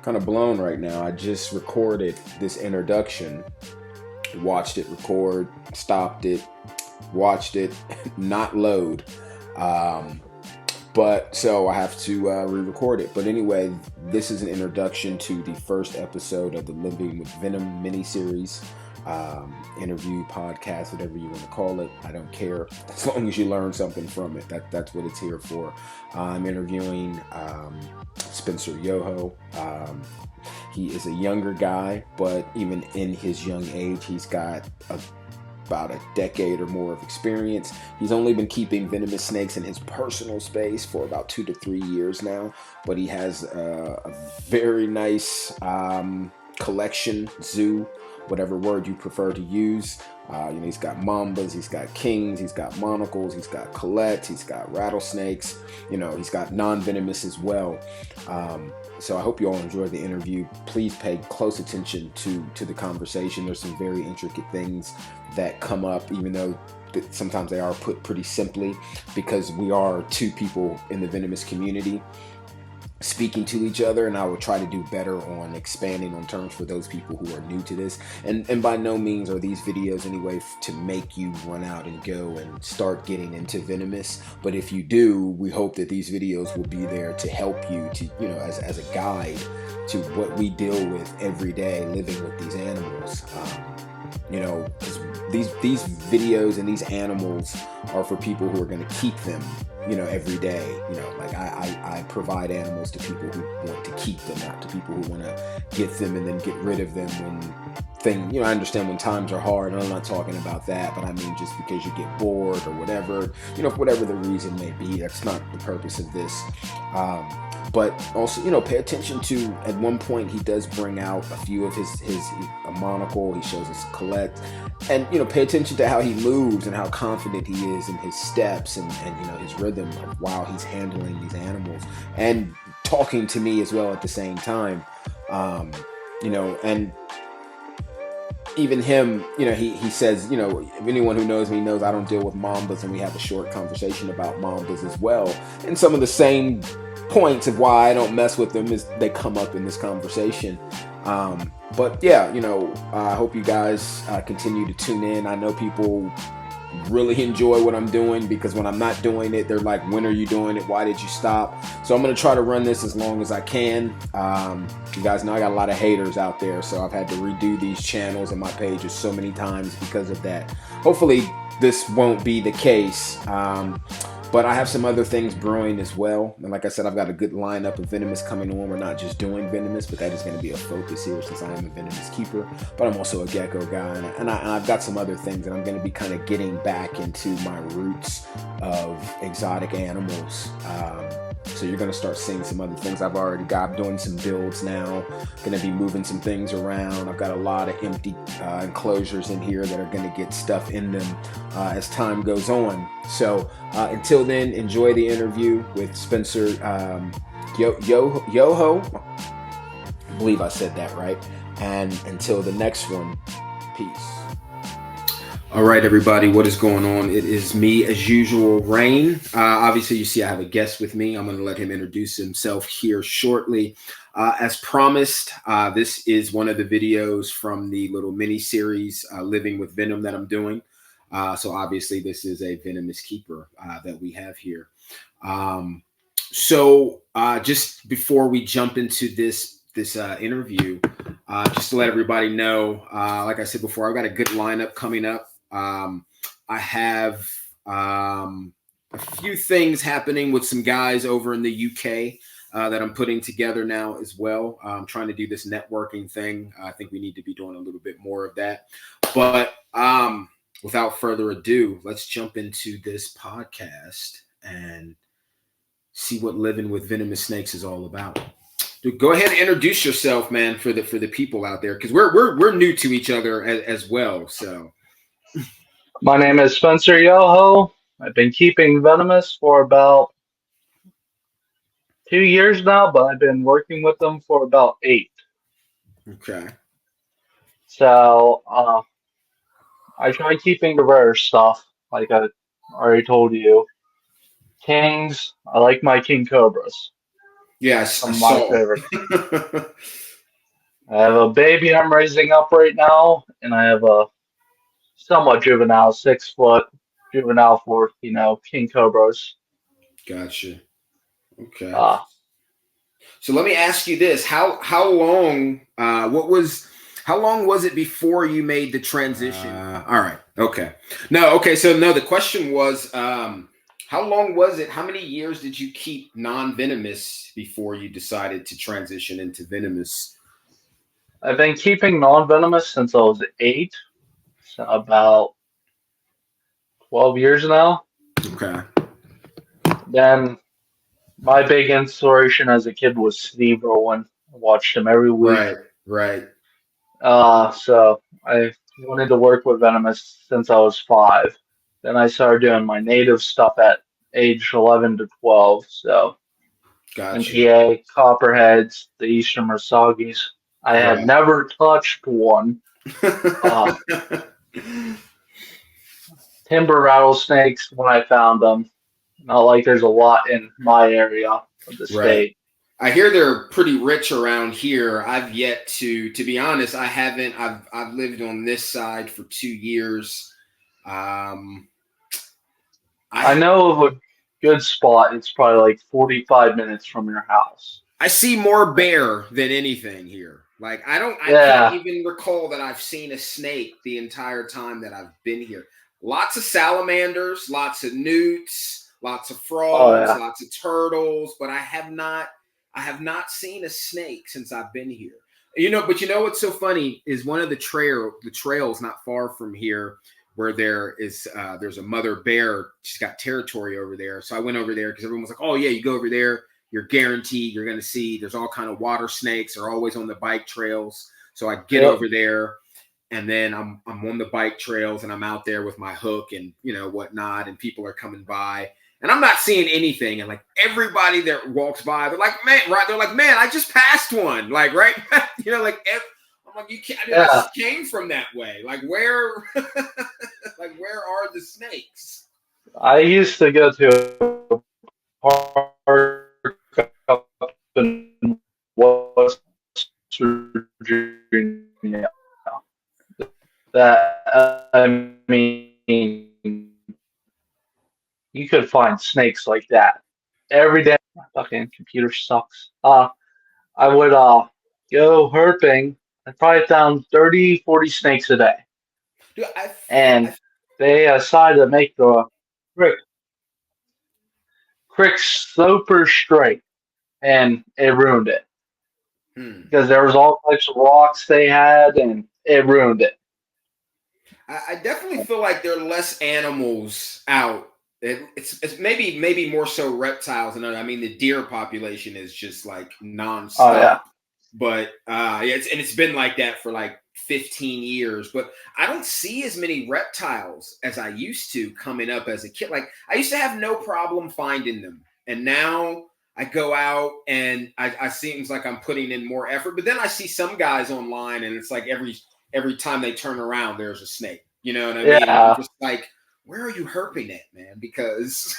Kind of blown right now. I just recorded this introduction, watched it record, stopped it, watched it, not load. Um, but so I have to re-record it. But anyway, this is an introduction to the first episode of the Living with Venom miniseries. Interview, podcast, whatever you want to call it. I don't care as long as you learn something from it. That's what it's here for. I'm interviewing Spencer Yoho. He is a younger guy, but even in his young age, he's got about a decade or more of experience. He's only been keeping venomous snakes in his personal space for about 2 to 3 years now, but he has a very nice collection, zoo, whatever word you prefer to use. He's got mambas, he's got kings, he's got monocles, he's got colettes, he's got rattlesnakes. He's got non-venomous as well. So I hope you all enjoyed the interview. Please pay close attention to the conversation. There's some very intricate things that come up, even though sometimes they are put pretty simply, because we are two people in the venomous community speaking to each other, and I will try to do better on expanding on terms for those people who are new to this. And by no means are these videos anyway to make you run out and go and start getting into venomous. But if you do, we hope that these videos will be there to help you to, as a guide to what we deal with every day living with these animals. Because these videos and these animals are for people who are going to keep them, every day. Like I provide animals to people who want to keep them, not to people who want to get them and then get rid of them when I understand when times are hard, and I'm not talking about that, but I mean just because you get bored or whatever, for whatever the reason may be. That's not the purpose of this. But also, pay attention to, at one point he does bring out a few of his a monocle. He shows us Colette, and pay attention to how he moves and how confident he is in his steps and his rhythm while he's handling these animals and talking to me as well at the same time. And even him, he says, anyone who knows me knows I don't deal with mambas, and we have a short conversation about mambas as well. And some of the same points of why I don't mess with them is they come up in this conversation. But yeah, I hope you guys continue to tune in. I know people really enjoy what I'm doing, because when I'm not doing it, they're like, when are you doing it? Why did you stop? So I'm going to try to run this as long as I can. You guys know I got a lot of haters out there, so I've had to redo these channels and my pages so many times because of that. Hopefully this won't be the case. But I have some other things brewing as well. And like I said, I've got a good lineup of venomous coming on. We're not just doing venomous, but that is going to be a focus here since I am a venomous keeper. But I'm also a gecko guy. And I've got some other things. And I'm going to be kind of getting back into my roots of exotic animals. So you're going to start seeing some other things I've already got. I'm doing some builds now. Going to be moving some things around. I've got a lot of empty enclosures in here that are going to get stuff in them as time goes on. So until then, enjoy the interview with Spencer Yoho. I believe I said that right. And until the next one, peace. All right, everybody, what is going on? It is me, as usual, Rain. Obviously, you see I have a guest with me. I'm going to let him introduce himself here shortly. As promised, this is one of the videos from the little mini-series, Living with Venom, that I'm doing. So obviously, this is a venomous keeper that we have here. So just before we jump into this interview, just to let everybody know, like I said before, I've got a good lineup coming up. I have a few things happening with some guys over in the UK that I'm putting together now as well. I'm trying to do this networking thing. I think we need to be doing a little bit more of that. But without further ado, let's jump into this podcast and see what living with venomous snakes is all about. Dude, go ahead and introduce yourself, man, for the people out there, because we're new to each other as well. So. My name is Spencer Yoho. I've been keeping venomous for about 2 years now, but I've been working with them for about 8. Okay. So I try keeping the rare stuff, like I already told you. Kings. I like my king cobras. Yes, I Some of my saw. favorites. I have a baby I'm raising up right now, and I have a somewhat juvenile, 6 foot juvenile for king cobras. Gotcha. Okay. Uh, So let me ask you this: how long? How long was it before you made the transition? All right. Okay. No. Okay. So no, the question was, how long was it? How many years did you keep non-venomous before you decided to transition into venomous? I've been keeping non-venomous since I was 8, so about 12 years now. Okay. Then my big inspiration as a kid was Steve Irwin. I watched him every week. Right. Right. So I wanted to work with venomous since I was 5. Then I started doing my native stuff at age 11 to 12. So Gotcha. NPA, Copperheads, the Eastern Musagees. I had Right. never touched one. Uh, Timber rattlesnakes when I found them. Not like there's a lot in my area of the Right. state. I hear they're pretty rich around here. I've yet to be honest, I haven't. I've lived on this side for 2 years. Um, I I know of a good spot. It's probably like 45 minutes from your house. I see more bear than anything here. Like I can't Yeah. even recall that I've seen a snake the entire time that I've been here. Lots of salamanders, lots of newts, lots of Oh frogs, yeah. lots of turtles, but I have not seen a snake since I've been here. But what's so funny is one of the trails not far from here where there's a mother bear. She's got territory over there. So I went over there because everyone was like, "Oh yeah, you go over there, you're guaranteed you're going to see there's all kind of water snakes. They're always on the bike trails." So I get Yep. over there and then I'm on the bike trails and I'm out there with my hook and whatnot, and people are coming by and I'm not seeing anything. And like everybody that walks by, they're like, "Man," right? They're like, "Man, I just passed one." Like, right? I'm like, "You can't." I Yeah. just came from that way. Like, where? Like, where are the snakes? I used to go to a park up in West Virginia. I mean, you could find snakes like that every day. My fucking computer sucks. I would go herping. I probably found 30, 40 snakes a day, Dude, and they decided to make the creek, creek super straight, and it ruined it hmm. because there was all types of rocks they had, and it ruined it. I definitely feel like there are less animals out. It's maybe more so reptiles, and I mean the deer population is just like Oh yeah, nonstop. But it's been like that for like 15 years. But I don't see as many reptiles as I used to coming up as a kid. Like I used to have no problem finding them, and now I go out and I seems like I'm putting in more effort. But then I see some guys online, and it's like every time they turn around, there's a snake. You know what I mean? And I'm yeah. just like, where are you herping at, man? Because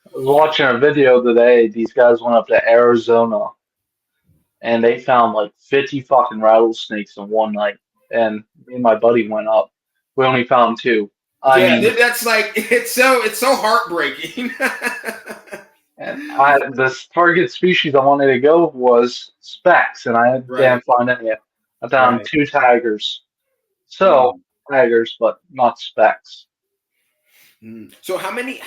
I was watching a video today. These guys went up to Arizona and they found like 50 fucking rattlesnakes in one night. And me and my buddy went up. We only found 2. I yeah, mean, that's like it's so heartbreaking. and this target species I wanted to go was specs, and I Right, didn't find any. I found right. 2 tigers. So Mm, tigers, but not specs. mm. So how many?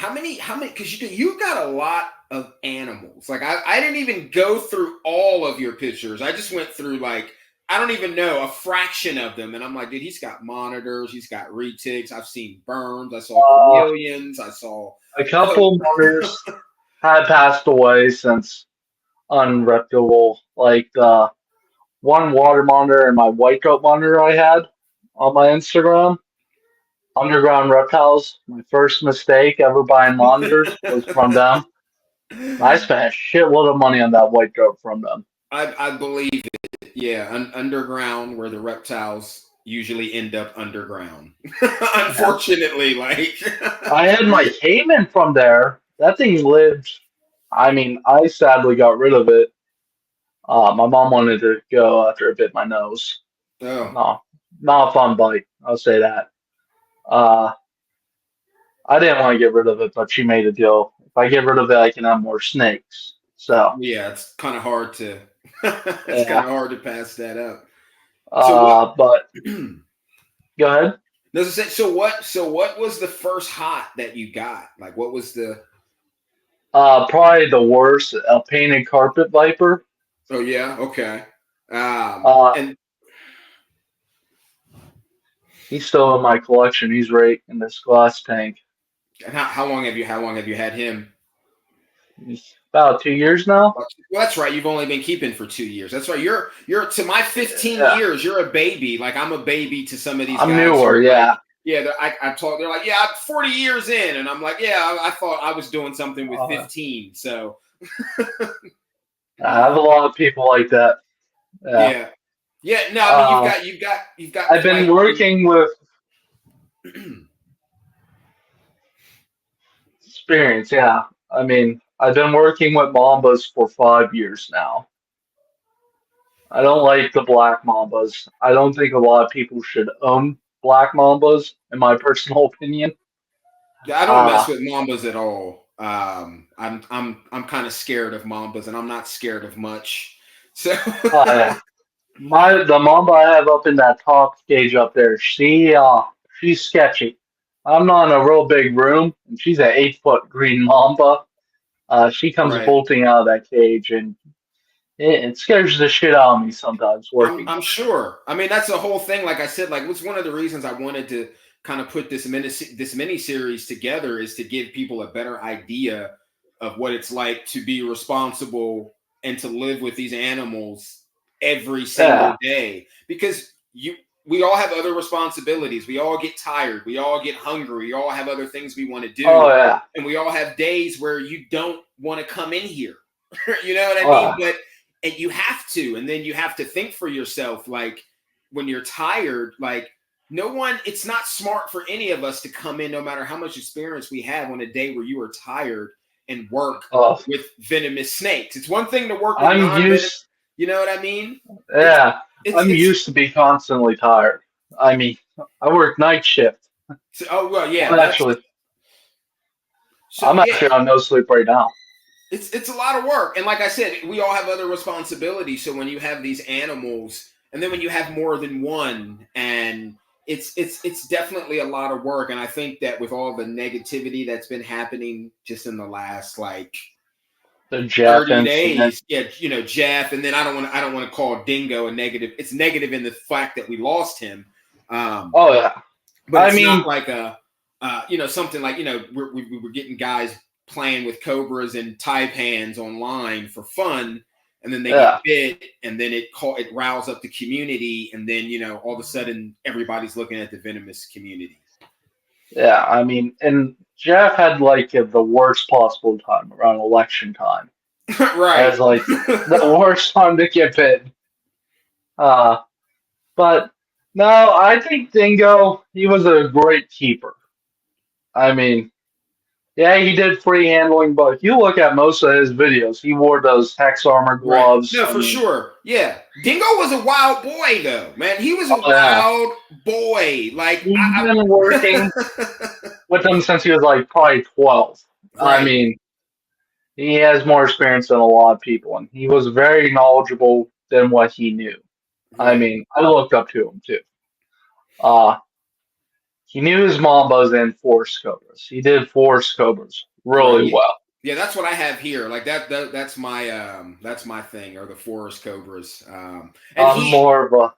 Because you got a lot of animals. Like I didn't even go through all of your pictures. I just went through like I don't even know a fraction of them, and I'm like, dude, he's got monitors, he's got retics. I've seen berms, I saw Uh, chameleons, I saw. a Oh, couple monitors had passed away since unreputable. Like the one water monitor and my white coat monitor I had on my Instagram. Underground Reptiles. My first mistake ever buying monitors was from them. I spent a shitload of money on that white coat from them. I believe it. Yeah, underground where the reptiles usually end up underground. Yeah. Unfortunately, like I had my Cayman from there that thing lived. I mean, I sadly got rid of it. My mom wanted to go after it bit my nose. Oh, No, not a fun bite. I'll say that. Uh, I didn't want to get rid of it, but she made a deal. If I get rid of it, I can have more snakes. So, yeah, it's kind of hard to it's kind yeah. of hard to pass that up. So what? But go ahead. So what was the first hot that you got? Like, what was the? Probably the worst, a painted carpet viper. Oh yeah, okay. Uh, And he's still in my collection. He's right in this glass tank. how long have you had him? He's about 2 years now. Well, that's right. You've only been keeping for 2 years. That's right. You're to my 15 Yeah, years. You're a baby. Like I'm a baby to some of these I'm guys who newer. are like, Yeah, yeah. I talk. They're like, yeah, I'm 40 years in, and I'm like, yeah. I thought I was doing something with uh, 15. So I have a lot of people like that. Yeah. yeah, yeah. No, I mean Uh, you've got I've been quite. working with experience. Yeah, I mean, I've been working with Mambas for 5 years now. I don't like the black Mambas. I don't think a lot of people should own black Mambas, in my personal opinion. Yeah, I don't mess Uh, with mambas at all. I'm kind of scared of mambas, and I'm not scared of much. So yeah. The Mamba I have up in that top cage up there, she's sketchy. I'm not in a real big room, and she's an 8 foot green Mamba. She comes right. bolting out of that cage, and it scares the shit out of me sometimes working I'm with sure. I mean, that's the whole thing. Like I said, like it's one of the reasons I wanted to kind of put this mini series together is to give people a better idea of what it's like to be responsible and to live with these animals every her. single Yeah. day because you we all have other responsibilities. We all get tired. We all get hungry. We all have other things we want to Oh do. yeah. And we all have days where you don't want to come in here. You know what I mean? Uh, But and you have to, and then you have to think for yourself, like when you're tired, like no one, it's not smart for any of us to come in, no matter how much experience we have on a day where you are tired and work oh, with venomous snakes. It's one thing to work with I'm non-venomous, used. you know what I mean? It's Yeah, I'm it's used to be constantly tired. I mean, I work night shift. oh well, yeah, I'm that's actually, so I'm yeah. actually on no sleep right now. It's a lot of work, and like I said, we all have other responsibilities. So when you have these animals, and then when you have more than one, and it's definitely a lot of work. And I think that with all the negativity that's been happening just in the last like The Jeff 30 incident. days, yeah, you know, Jeff, and then I don't want to call Dingo a negative. It's negative in the fact that we lost him, Oh yeah. but I it's not mean, like a you know something like you know we're getting guys playing with cobras and taipans online for fun, and then they get yeah, bit, and then it riles up the community, and then you know all of a sudden everybody's looking at the venomous community. yeah. I mean, and Jeff had like the worst possible time around election time. Right. As like the worst time to get bit. Uh, but no, I think Dingo, he was a great keeper. I mean, yeah, he did free handling, but if you look at most of his videos, he wore those hex armor Right. gloves. No, I for mean, sure. Yeah. Dingo was a wild boy, though, man. He was a oh yeah, wild boy. Like, he's been working with them since he was like probably 12. I right. mean, he has more experience than a lot of people, and he was very knowledgeable than what he knew. I Right. mean, I looked up to him too. Uh, he knew his Mambas and Force Cobras. He did Force Cobras Right. really Yeah. well. Yeah, that's what I have here. Like that's my thing, or the forest cobras. And I'm he more of a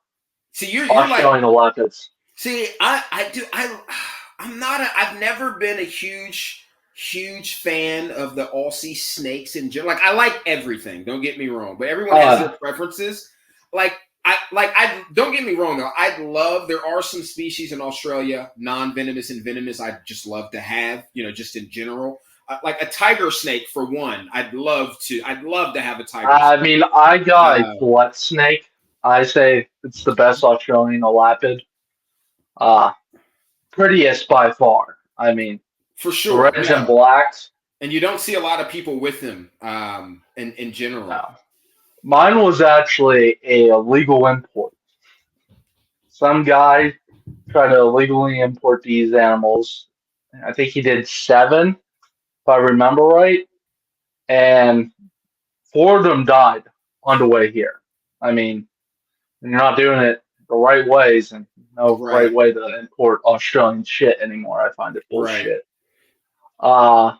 see you're like Australian Leopards. see I do I'm not I've never been a huge fan of the Aussie snakes in general. Like I like everything. Don't get me wrong, but everyone has their Uh, preferences. Like I don't get me wrong though. I'd love there are some species in Australia non-venomous and venomous. I'd just love to have you know just in general. Like a tiger snake for one. I'd love to have a tiger I snake. mean, I got a Uh, blood snake. I say it's the best Australian Lapid. Uh, prettiest by far. I mean, for the sure. reds and No. blacks. And you don't see a lot of people with them in general. No. Mine was actually a legal import. Some guy tried to illegally import these animals. I think he did seven, if I remember right, and four of them died on the way here. I mean, when you're not doing it the right ways, and no right Right, way to import Australian shit anymore. I find it right. bullshit. Uh,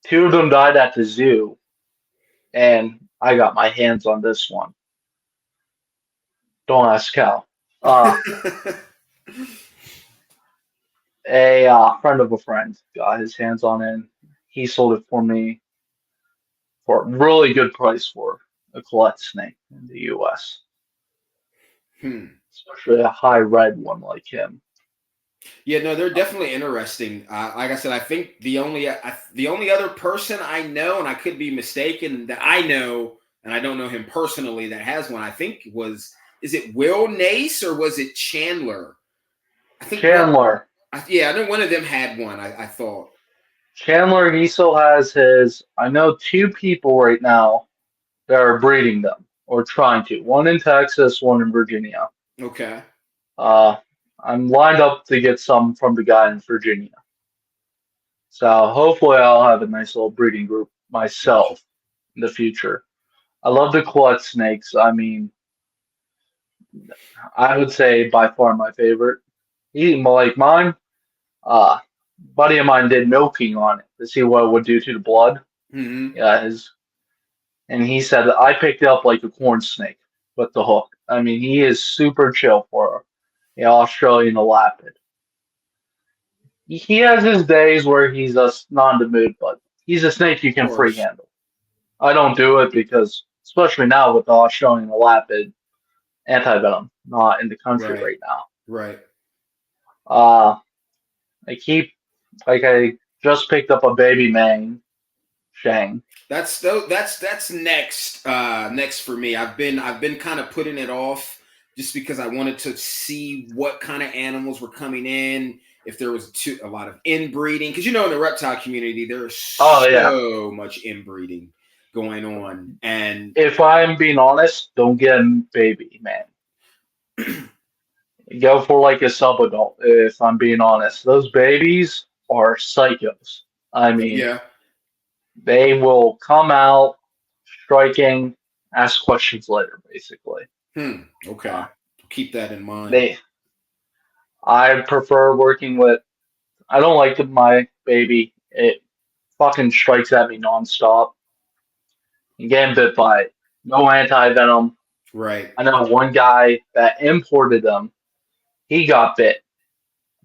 Two of them died at the zoo, and I got my hands on this one. Don't ask how. Uh, a friend of a friend got his hands on it. He sold it for me for a really good price for a Colette snake in the U.S., Hmm. especially a high red one like him. Yeah, no, they're definitely interesting. Like I said, I think the only other person I know, and I could be mistaken, that I know, and I don't know him personally, that has one. I think was is it Will Nace or was it Chandler? I think one. Chandler. Yeah, I know one of them had one. I thought. Chandler, he still has his. I know two people right now that are breeding them or trying to. One in Texas, one in Virginia. Okay. Uh, I'm lined up to get some from the guy in Virginia. So hopefully I'll have a nice little breeding group Gotcha. myself in the future. I love the Colette snakes. I mean, I would say by far my favorite. He like mine. Uh, Buddy of mine did milking on it to see what it would do to the blood. Hmm. Yeah, his and he said that I picked it up like a corn snake with the hook. I mean, he is super chill for the Australian Lapid. He has his days where he's just not in the mood, but he's a snake you Of can free course. handle. I don't do it because, especially now with the Australian Lapid anti-venom not in the country Right. right now. Right. Uh, I keep I just picked up a baby Mang Shang. That's next for me. I've been kind of putting it off just because I wanted to see what kind of animals were coming in, if there was a lot of inbreeding, because in the reptile community there's Oh yeah. so much inbreeding going on, and If I'm being honest, don't get a baby man. Go for like a subadult. If I'm being honest, those babies are psychos. I mean, yeah. they will come out striking, ask questions later. Basically, Okay. uh, Keep that in mind. they. I prefer working with. I don't like my baby. It fucking strikes at me nonstop. And getting bit by it. No anti venom. Right. I know one guy that imported them. He got bit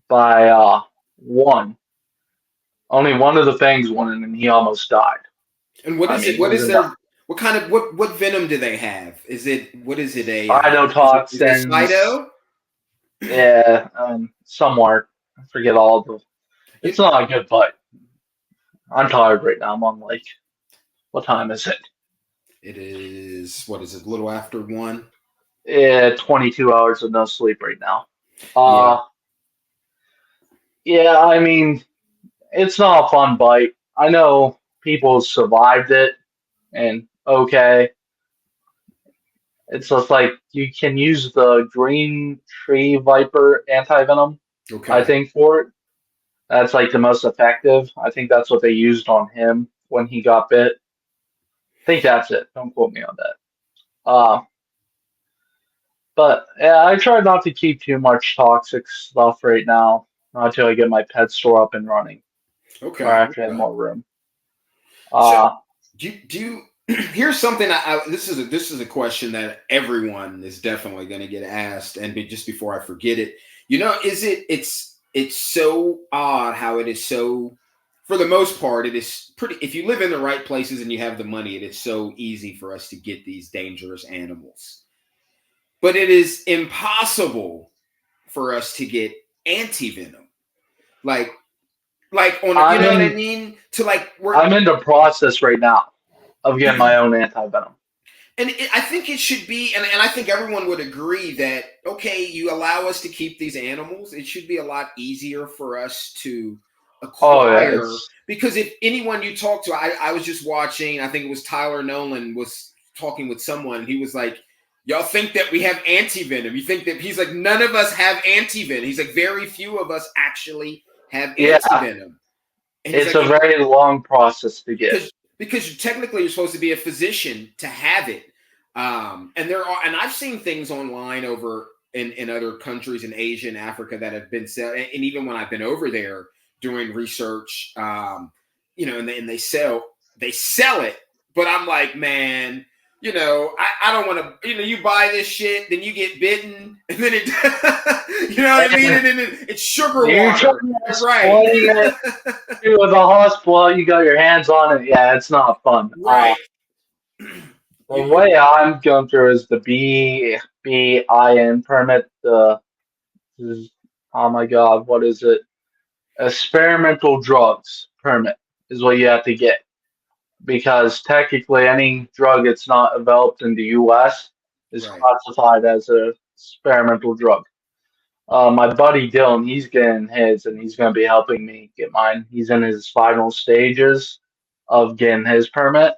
by one. Only one of the fangs went in, and he almost died. And what I is mean, it? he What was is in the their what kind of what venom do they have? Is it what is it a is it cytotoxins. Cyto? Yeah, somewhere. I forget all of them. It's It, not a good fight. I'm tired right now. I'm on like, what time is it? it is what is it? A little after 1. Yeah, 22 hours of no sleep right now. Yeah. Uh, yeah, I mean, it's not a fun bite. I know people survived it, and okay, it's just like you can use the green tree viper anti-venom, I Okay. think, for it. That's like the most effective. I think that's what they used on him when he got bit. I think that's it. Don't quote me on that. Uh, but yeah, I try not to keep too much toxic stuff right now, not until I get my pet store up and running, where Okay. I actually have Okay. more room. So Uh, do you here's something this is a question that everyone is definitely going to get asked, and just before I forget it, is it's so odd how it is so, for the most part, it is pretty, if you live in the right places and you have the money, it is so easy for us to get these dangerous animals. But it is impossible for us to get anti-venom. Like on a, you I'm know what I in mean? To like work. I'm in the process right now of getting my own anti-venom. And I think it should be, and I think everyone would agree that, okay, you allow us to keep these animals. It should be a lot easier for us to Oh yeah, acquire because if anyone you talk to, I was just watching, I think it was Tyler Nolan was talking with someone, and he was like, y'all think that we have anti-venom. You think that, he's like, none of us have anti-venom. He's like, very few of us actually have Yeah, anti-venom. And he's it's like, a very long process to get. because technically you're supposed to be a physician to have it. And I've seen things online over in other countries in Asia and Africa that have been sell, and even when I've been over there doing research, and they sell it, but I'm like, man, I don't want to, you buy this shit, then you get bitten, and then it, you know what I mean? And then it's sugar water, right? With a hospital, you got your hands on it. Yeah, it's not fun. Right. The way I'm going through is the BIN permit. Oh my God, what is it? Experimental drugs permit is what you have to get, because technically any drug that's not developed in the U.S. is classified as an experimental drug. My buddy Dylan, he's getting his, and he's going to be helping me get mine. He's in his final stages of getting his permit.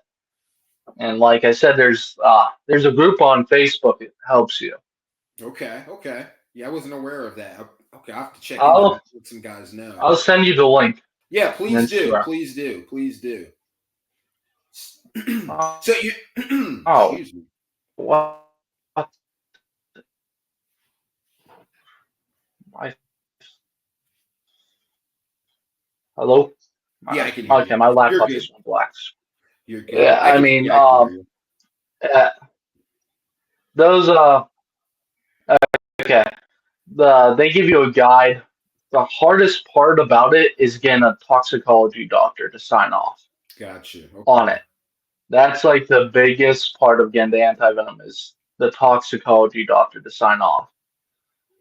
And like I said, there's a group on Facebook that helps you. Okay. Yeah, I wasn't aware of that. Okay, I'll have to check into that. Let some guys know. I'll send you the link. Yeah, please do. Please do. So you. Excuse me. What? Hello? Yeah, I can hear you. Okay, my laptop just went black. You're good. Yeah, I mean, those okay. They give you a guide. The hardest part about it is getting a toxicology doctor to sign off. Gotcha. Okay. On it. That's like the biggest part of getting the anti-venom is the toxicology doctor to sign off.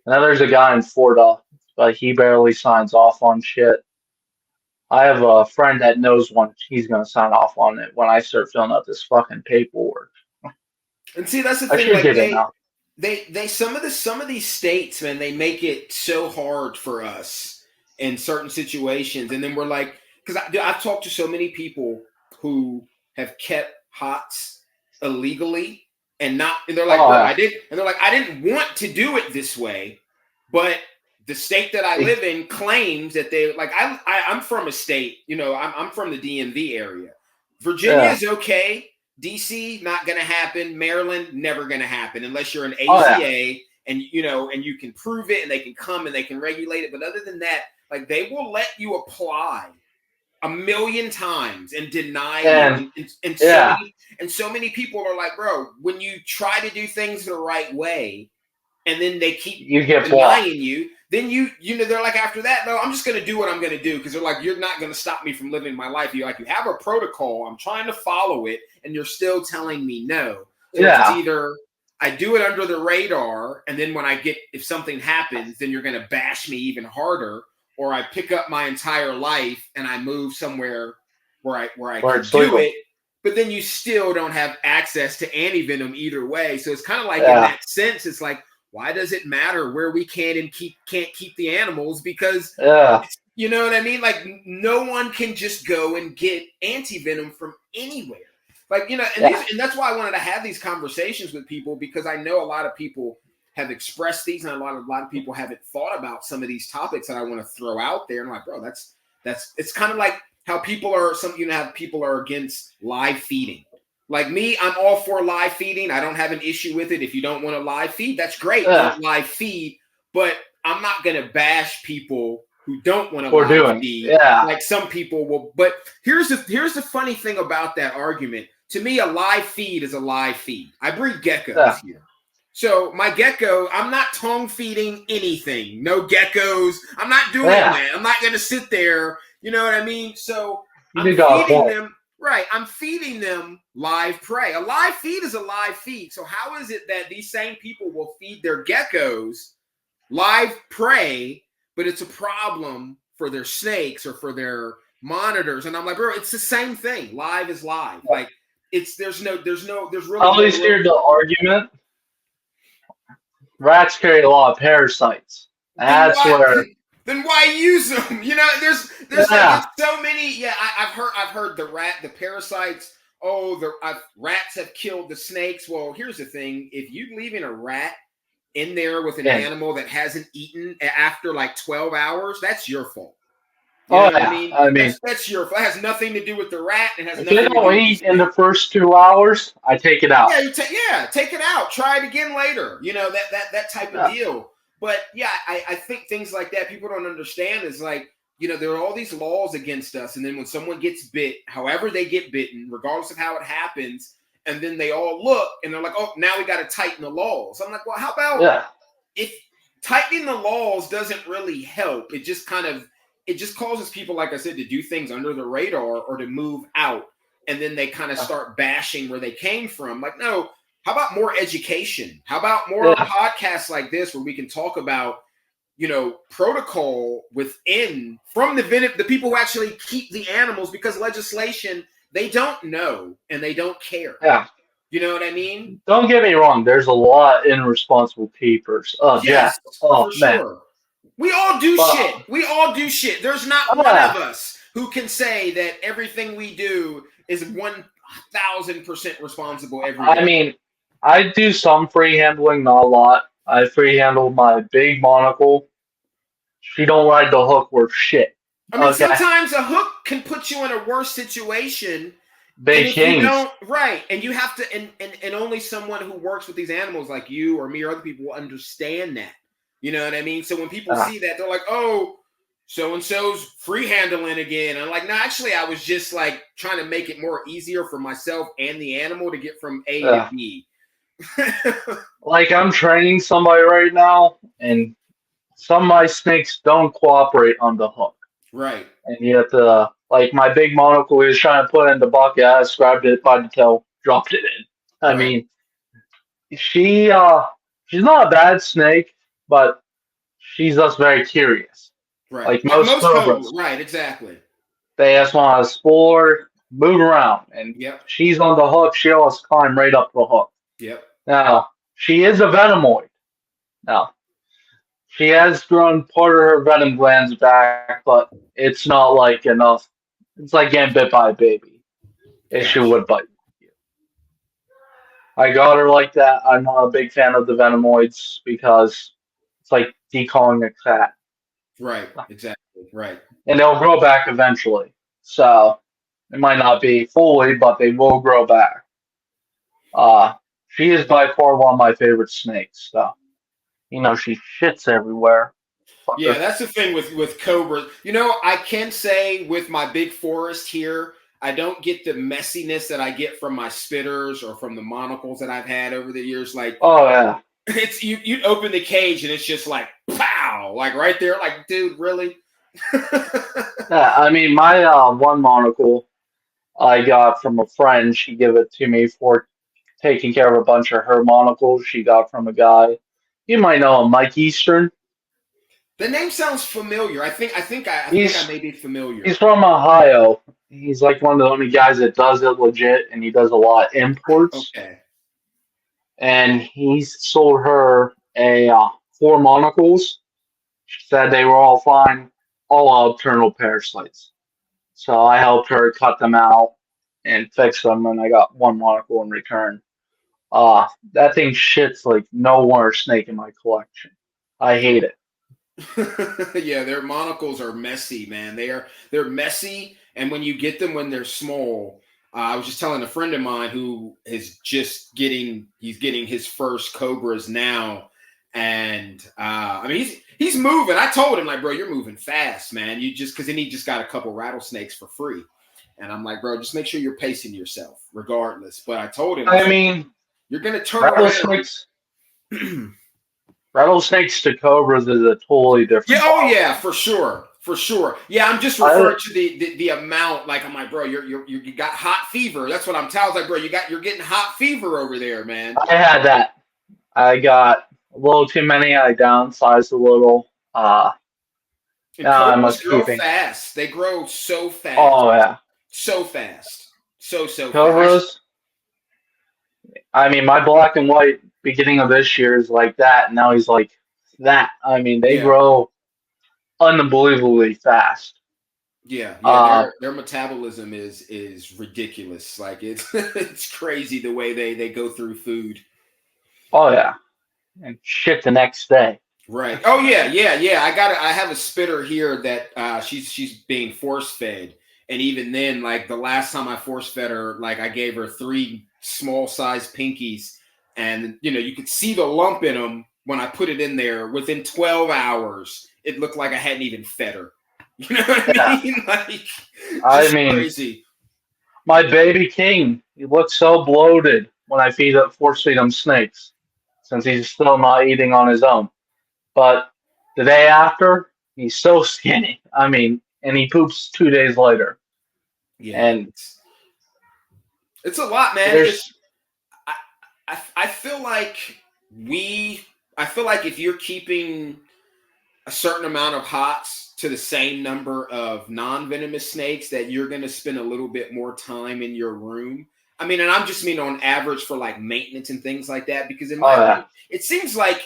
And then there's a guy in Florida, but he barely signs off on shit. I have a friend that knows one. He's going to sign off on it when I start filling out this fucking paperwork. And see, that's the thing. Like some of these states, man, they make it so hard for us in certain situations, and then we're like, because I've talked to so many people who have kept hots illegally, and they're like, I didn't want to do it this way, but the state that I live in claims that they like. I'm from a state, I'm from the DMV area. Virginia is okay. DC, not going to happen. Maryland, never going to happen unless you're an ACA and you can prove it, and they can come and they can regulate it. But other than that, like, they will let you apply 1,000,000 times and deny you. And so many people are like, bro, when you try to do things the right way, and then they keep denying you, then they're like, after that, no, I'm just going to do what I'm going to do, because they're like, you're not going to stop me from living my life. You're like, you have a protocol, I'm trying to follow it, and you're still telling me no. So it's either I do it under the radar, and then if something happens, then you're going to bash me even harder, or I pick up my entire life and I move somewhere where I can do it, but then you still don't have access to anti-venom either way. So it's kind of like, in that sense, it's like, why does it matter where we can't keep the animals? Because you know what I mean? Like, no one can just go and get anti-venom from anywhere. Like, and that's why I wanted to have these conversations with people, because I know a lot of people have expressed these, and a lot of people haven't thought about some of these topics that I want to throw out there. And I'm like, bro, that's it's kind of like how people are against live feeding. Like me, I'm all for live feeding. I don't have an issue with it. If you don't want to live feed, that's great. Don't live feed. But I'm not going to bash people who don't want to live feed. Like some people will. But here's the funny thing about that argument. To me, a live feed is a live feed. I breed geckos here. So my gecko, I'm not tongue feeding anything. No geckos. I'm not doing that. I'm not going to sit there. You know what I mean? So I'm feeding them. Right, I'm feeding them live prey. A live feed is a live feed. So how is it that these same people will feed their geckos live prey, but it's a problem for their snakes or for their monitors? And I'm like, bro, it's the same thing. Live is live. Like, there's really. I always hear the argument. Rats carry a lot of parasites. That's where. then why use them? There's like Yeah, it's so many. Yeah, I've heard the parasites. Oh, rats have killed the snakes. Well, here's the thing: if you leaving a rat in there with an and animal that hasn't eaten after like 12 hours, that's your fault. You know oh what I yeah, mean? I mean, That's your fault. It has nothing to do with the rat. It has if they nothing to don't do with the eat in the snake. first 2 hours, I take it out. Take it out. Try it again later. That type of Yeah, deal. But yeah, I think things like that people don't understand is like, there are all these laws against us, and then when someone gets bit, however they get bitten, regardless of how it happens, and then they all look and they're like, oh, now we got to tighten the laws. I'm like, well, how about yeah, if tightening the laws doesn't really help? It just causes people, like I said, to do things under the radar or to move out, and then they kind of start bashing where they came from. Like, no, how about more education? How about more yeah, podcasts like this where we can talk about, protocol within from the people who actually keep the animals, because legislation, they don't know and they don't care. yeah. You know what I mean? Don't get me wrong. There's a lot of irresponsible peepers. Oh yeah. Yes, Oh for man. sure. We all do But shit. We all do shit. There's not one of yeah. us who can say that everything we do is 1,000% responsible every I day. mean, I do some free handling, not a lot. I free handle my big monocle. She don't ride the hook worth shit. I mean, Okay. sometimes a hook can put you in a worse situation. And Big if you kings. don't, right, and you have to, and only someone who works with these animals like you or me or other people will understand that. You know what I mean? So when people Uh, see that, they're like, oh, so and so's free handling again. I'm like, no, actually, I was just like trying to make it more easier for myself and the animal to get from A to uh, B. like I'm training somebody right now, and some of my snakes don't cooperate on the hook. Right. And you have to, like my big monocle is trying to put in the bucket. I grabbed it by the tail, dropped it in. I Right. mean, she she's not a bad snake, but she's just very curious. Right. Like Like most most cobras. cobras, Right. Exactly. they just want to explore, move around, and Yep. she's on the hook. She'll just climb right up the hook. Yep. Now she is a venomoid. Now she has grown part of her venom glands back, but it's not like enough. It's like getting bit by a baby. She Gotcha. would bite you. I got her like that. I'm not a big fan of the venomoids because it's like decoying a cat. Right. Exactly. Right. And they'll grow back eventually. So it might not be fully, but they will grow back. Uh, she is by far one of my favorite snakes. So she shits everywhere. Yeah, Fucker. that's the thing with cobras. I can say with my big forest here, I don't get the messiness that I get from my spitters or from the monocles that I've had over the years. Like, Oh yeah. it's you open the cage and it's just like pow, like right there. Like, dude, really? Yeah, I mean my one monocle I got from a friend. She gave it to me for taking care of a bunch of her monocles she got from a guy. You might know him, Mike Eastern. The name sounds familiar. I think I He's may be familiar. he's from Ohio. He's like one of the only guys that does it legit, and he does a lot of imports. Okay. And he's sold her a four monocles. She said they were all fine, all internal parasites. So I helped her cut them out and fix them, and I got one monocle in return. That thing shits like no more snake in my collection. I hate it. Yeah, their monocles are messy, man. They're messy, and when you get them when they're small, I was just telling a friend of mine who is just getting his first cobras now, and I mean he's moving. I told him like, bro, you're moving fast, man. You just because then he just got a couple rattlesnakes for free, and I'm like, bro, just make sure you're pacing yourself, regardless. But I told him, I I said, mean, you're gonna turn around. rattlesnakes, rattlesnakes to cobras is a totally Yeah, different oh ball yeah, game. for sure, for sure. Yeah, I'm just I referring to the amount. Like I'm like, bro, you got hot fever. That's what I'm telling. Like, bro, you're getting hot fever over there, man. I had that. I got a little too many. I downsized a little. And Now I'm cobras just grow keeping. fast. They grow so fast, Oh yeah, so fast, so fast. cobras. I mean, my black and white beginning of this year is like that. And now he's like that. I mean, they Yeah, grow. unbelievably fast. Yeah, yeah, Uh, their metabolism is ridiculous. Like it's it's crazy the way they go through food. oh yeah, and shit the next day. Right. Oh yeah, yeah, yeah. I have a spitter here that she's being force fed. And even then, like the last time I force fed her, like I gave her three small sized pinkies, and you could see the lump in them when I put it in there. Within 12 hours, it looked like I hadn't even fed her. You know what I Yeah, mean? Like I just mean, crazy. my baby king, he looks so bloated when I force feed him snakes, since he's still not eating on his own. But the day after, he's so skinny. I mean, and he poops 2 days later. Yeah, And it's a lot, man. there's, I, I feel like we I feel like if you're keeping a certain amount of hots to the same number of non-venomous snakes, that you're going to spend a little bit more time in your room. I mean, and I'm just mean on average for like maintenance and things like that, because in my oh yeah, opinion, it seems like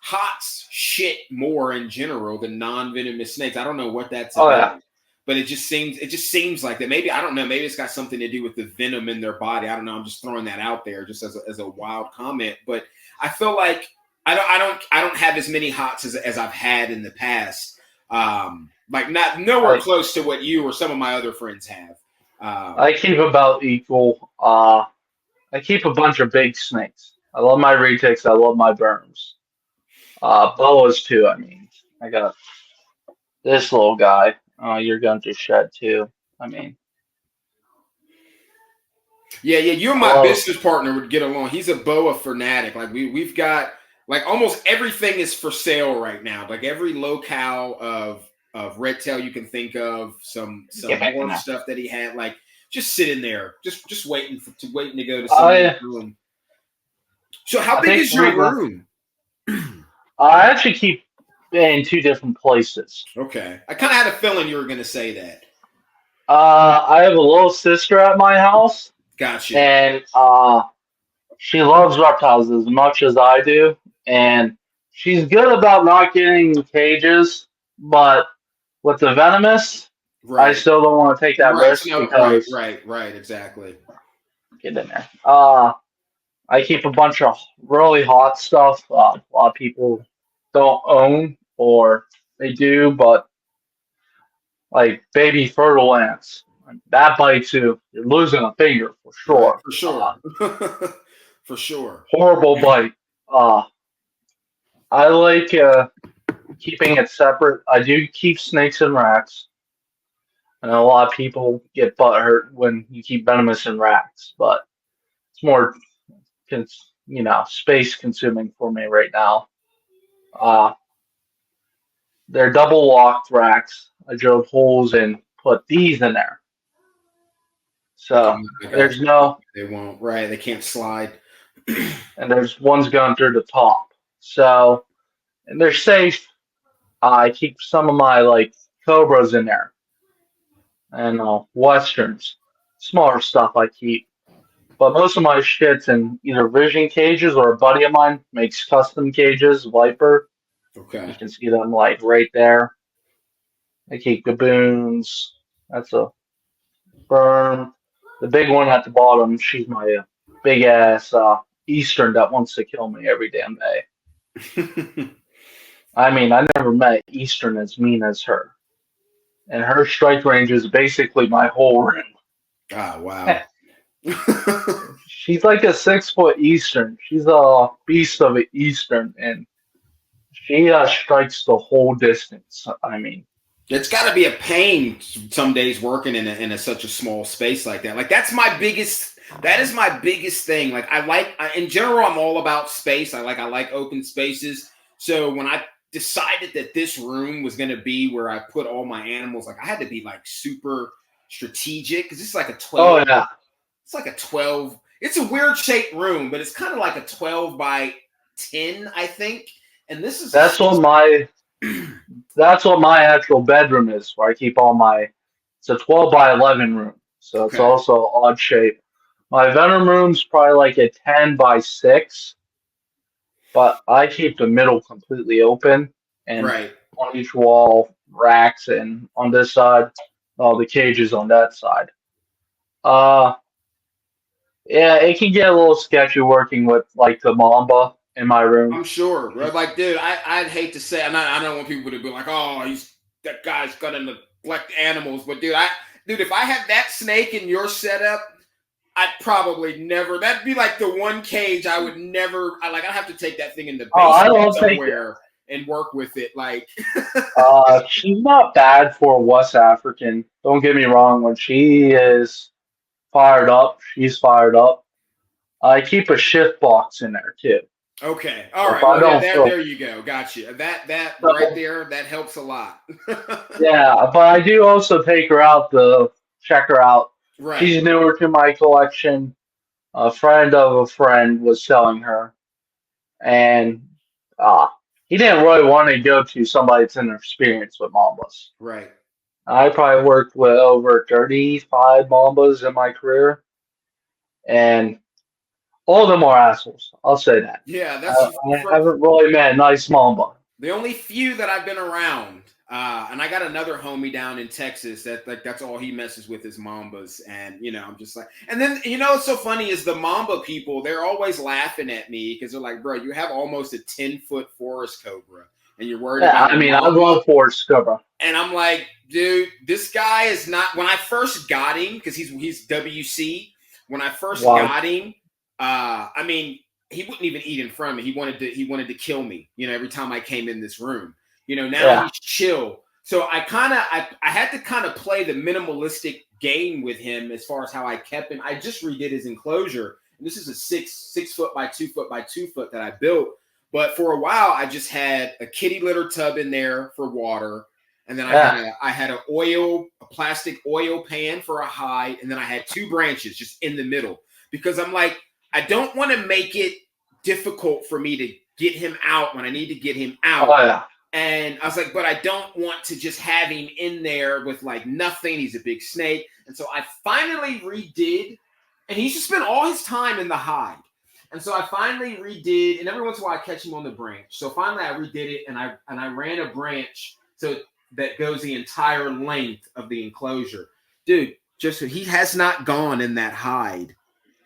hots shit more in general than non-venomous snakes. I don't know what that's oh about, yeah, but it just seems like that. Maybe I don't know. Maybe it's got something to do with the venom in their body. I don't know. I'm just throwing that out there just as a wild comment. But I feel like I don't have as many hots as I've had in the past. Like not nowhere I close to what you or some of my other friends have. I keep about equal. I keep a bunch of big snakes. I love my retics. I love my berms. Boas too. I mean, I got this little guy. You're going to shed too. I mean, Yeah, yeah. You and I my love. business partner would get along. He's a boa fanatic. Like we've got like almost everything is for sale right now. Like every locale of red tail you can think of, Get some back in morph there. stuff that he had. Like just sitting there, just waiting to go to someone's I room. So how I big think is the your reason room? I actually keep in two different places. Okay, I kind of had a feeling you were going to say that. I have a little sister at my house, Gotcha. and she loves reptiles as much as I do, and she's good about not getting cages, but with the venomous, I Right. still don't want to take that Right. risk No. Right. because Right. Right. Exactly. get in there. I keep a bunch of really hot stuff. A lot of people don't own, or they do, but like baby fertile ants. That bites you. You're losing a finger for Right. sure. For sure. For sure. Horrible bite. Uh, I like keeping it separate. I do keep snakes and rats. I know a lot of people get butt hurt when you keep venomous and rats, but it's more, space consuming for me right now. Uh, they're double locked racks. I drilled holes and put these in there. So I got there's you. no, They won't. Right. They can't slide. and there's one's going through the top. So, and they're safe. I keep some of my like cobras in there and westerns, smaller stuff I keep. But most of my shit's in either vision cages or a buddy of mine makes custom cages, Viper. You Okay. can see them like right there. I keep gaboons. That's a burn. The big one at the bottom, she's my big ass Eastern that wants to kill me every damn day. I mean, I never met Eastern as mean as her. And her strike range is basically my whole rim. Ah, wow. She's like a 6 foot Eastern. She's a beast of an Eastern, and she strikes the whole distance. I mean, It's got to be a pain some days working in such a small space like that. Like that is my biggest thing. Like in general, I'm all about space. I like open spaces. So when I decided that this room was going to be where I put all my animals, like I had to be like super strategic because this is like a oh 12. yeah, It's like a 12. It's a weird shaped room, but it's kind of like a 12 by 10, I think. And this is a that's what six. my that's what my actual bedroom is, where I keep all my. It's a 12 by 11 room, so it's Okay. also odd shape. My venom room's probably like a 10 by 6, but I keep the middle completely open, and Right. on each wall racks in on this side, all the cages on that side. Uh, yeah, it can get a little sketchy working with like the Mamba in my room. I'm sure, bro. Like, dude, I'd hate to say, I don't want people to be like, oh, he's that guy's gonna neglect animals, but dude, if I had that snake in your setup, I'd probably never. That'd be like the one cage I would never. I'd have to take that thing in the Oh, I basement don't think somewhere and work with it. Like, she's not bad for West African. Don't get me wrong. When she is fired up, she's fired up. I keep a shift box in there too. okay, all So if right. I Well, don't feel there you go. Gotcha. That right so, there, that helps a lot. yeah, but I do also take her out to check her out. Right. She's newer to my collection. A friend of a friend was selling her, and uh, he didn't really want to go to somebody that's inexperienced with Mambas. Right. I probably worked with over 35 Mambas in my career, and all of them are assholes. I'll say that. Yeah, I, that's I haven't really met a nice Mamba. the only few that I've been around. And I got another homie down in Texas that's all he messes with is mambas, and I'm just like, and then what's so funny is the mamba people. They're always laughing at me because they're like, bro, you have almost a 10-foot forest cobra, and you're worried Yeah, about I a mean, I mamba. love Forrest Gump. And I'm like, dude, this guy is not. When I first got him, because he's WC. When I first Wow. got him, I mean, he wouldn't even eat in front of me. He wanted to kill me. Every time I came in this room. Now Yeah. he's chill. So I had to kind of play the minimalistic game with him as far as how I kept him. I just redid his enclosure. And this is a 6 foot by 2 foot by 2 foot that I built. But for a while, I just had a kitty litter tub in there for water, and then Yeah. I had a plastic oil pan for a hide, and then I had two branches just in the middle because I'm like, I don't want to make it difficult for me to get him out when I need to get him out. Oh, yeah. And I was like, but I don't want to just have him in there with like nothing. He's a big snake. And so I finally redid, and he used to spend all his time in the hide. And so I finally redid, and every once in a while I catch him on the branch. So finally I redid it, and I ran a branch so that goes the entire length of the enclosure. Dude, just he has not gone in that hide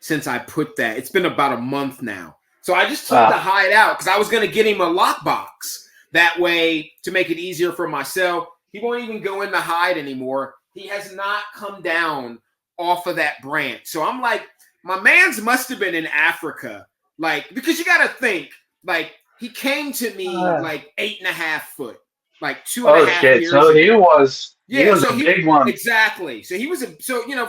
since I put that. It's been about a month now. So I just took the hide out because I was going to get him a lockbox. That way, to make it easier for myself, he won't even go in the hide anymore. He has not come down off of that branch. So I'm like, my man's must have been in Africa. Like, because you got to think, like, he came to me like 8.5 foot, like two and a half shit. years So ago. he was So a big one. exactly. So he was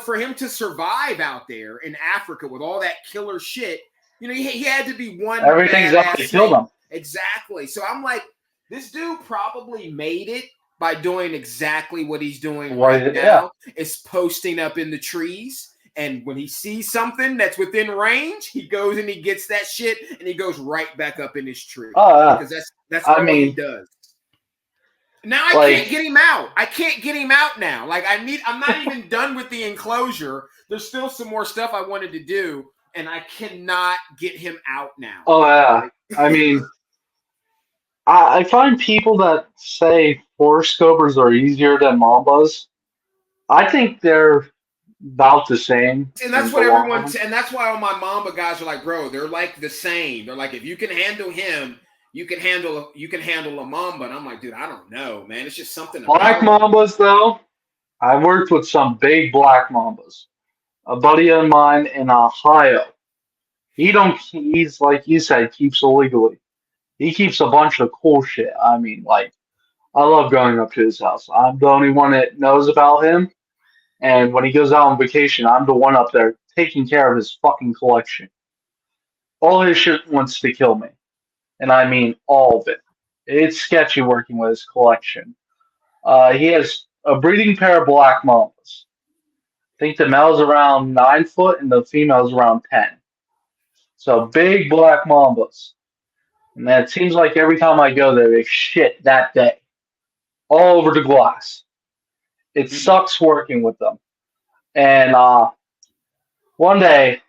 for him to survive out there in Africa with all that killer shit, he had to be one Everything's up to badass kill snake. them. Exactly. So I'm like, this dude probably made it by doing exactly what he's doing right now. Is posting up in the trees. And when he sees something that's within range, he goes and he gets that shit and he goes right back up in his tree. Because that's all he does. Now I can't get him out. I can't get him out now. Like I'm not even done with the enclosure. There's still some more stuff I wanted to do, and I cannot get him out now. Oh yeah. I mean, I find people that say forest cobras are easier than mambas. I think they're about the same. And that's what everyone. And that's why all my mamba guys are like, bro. They're like the same. They're like, if you can handle him, you can handle a mamba. And I'm like, dude, I don't know, man. It's just something. Black mambas, though. I worked with some big black mambas. A buddy of mine in Ohio. He's like you said, keeps illegally. He keeps a bunch of cool shit. I mean, like, I love going up to his house. I'm the only one that knows about him. And when he goes out on vacation, I'm the one up there taking care of his fucking collection. All his shit wants to kill me. And I mean all of it. It's sketchy working with his collection. He has a breeding pair of black mambas. I think the male's around 9 foot and the female's around 10. So big black mambas. And then it seems like every time I go there, they shit that day. All over the glass. It sucks working with them. And one day,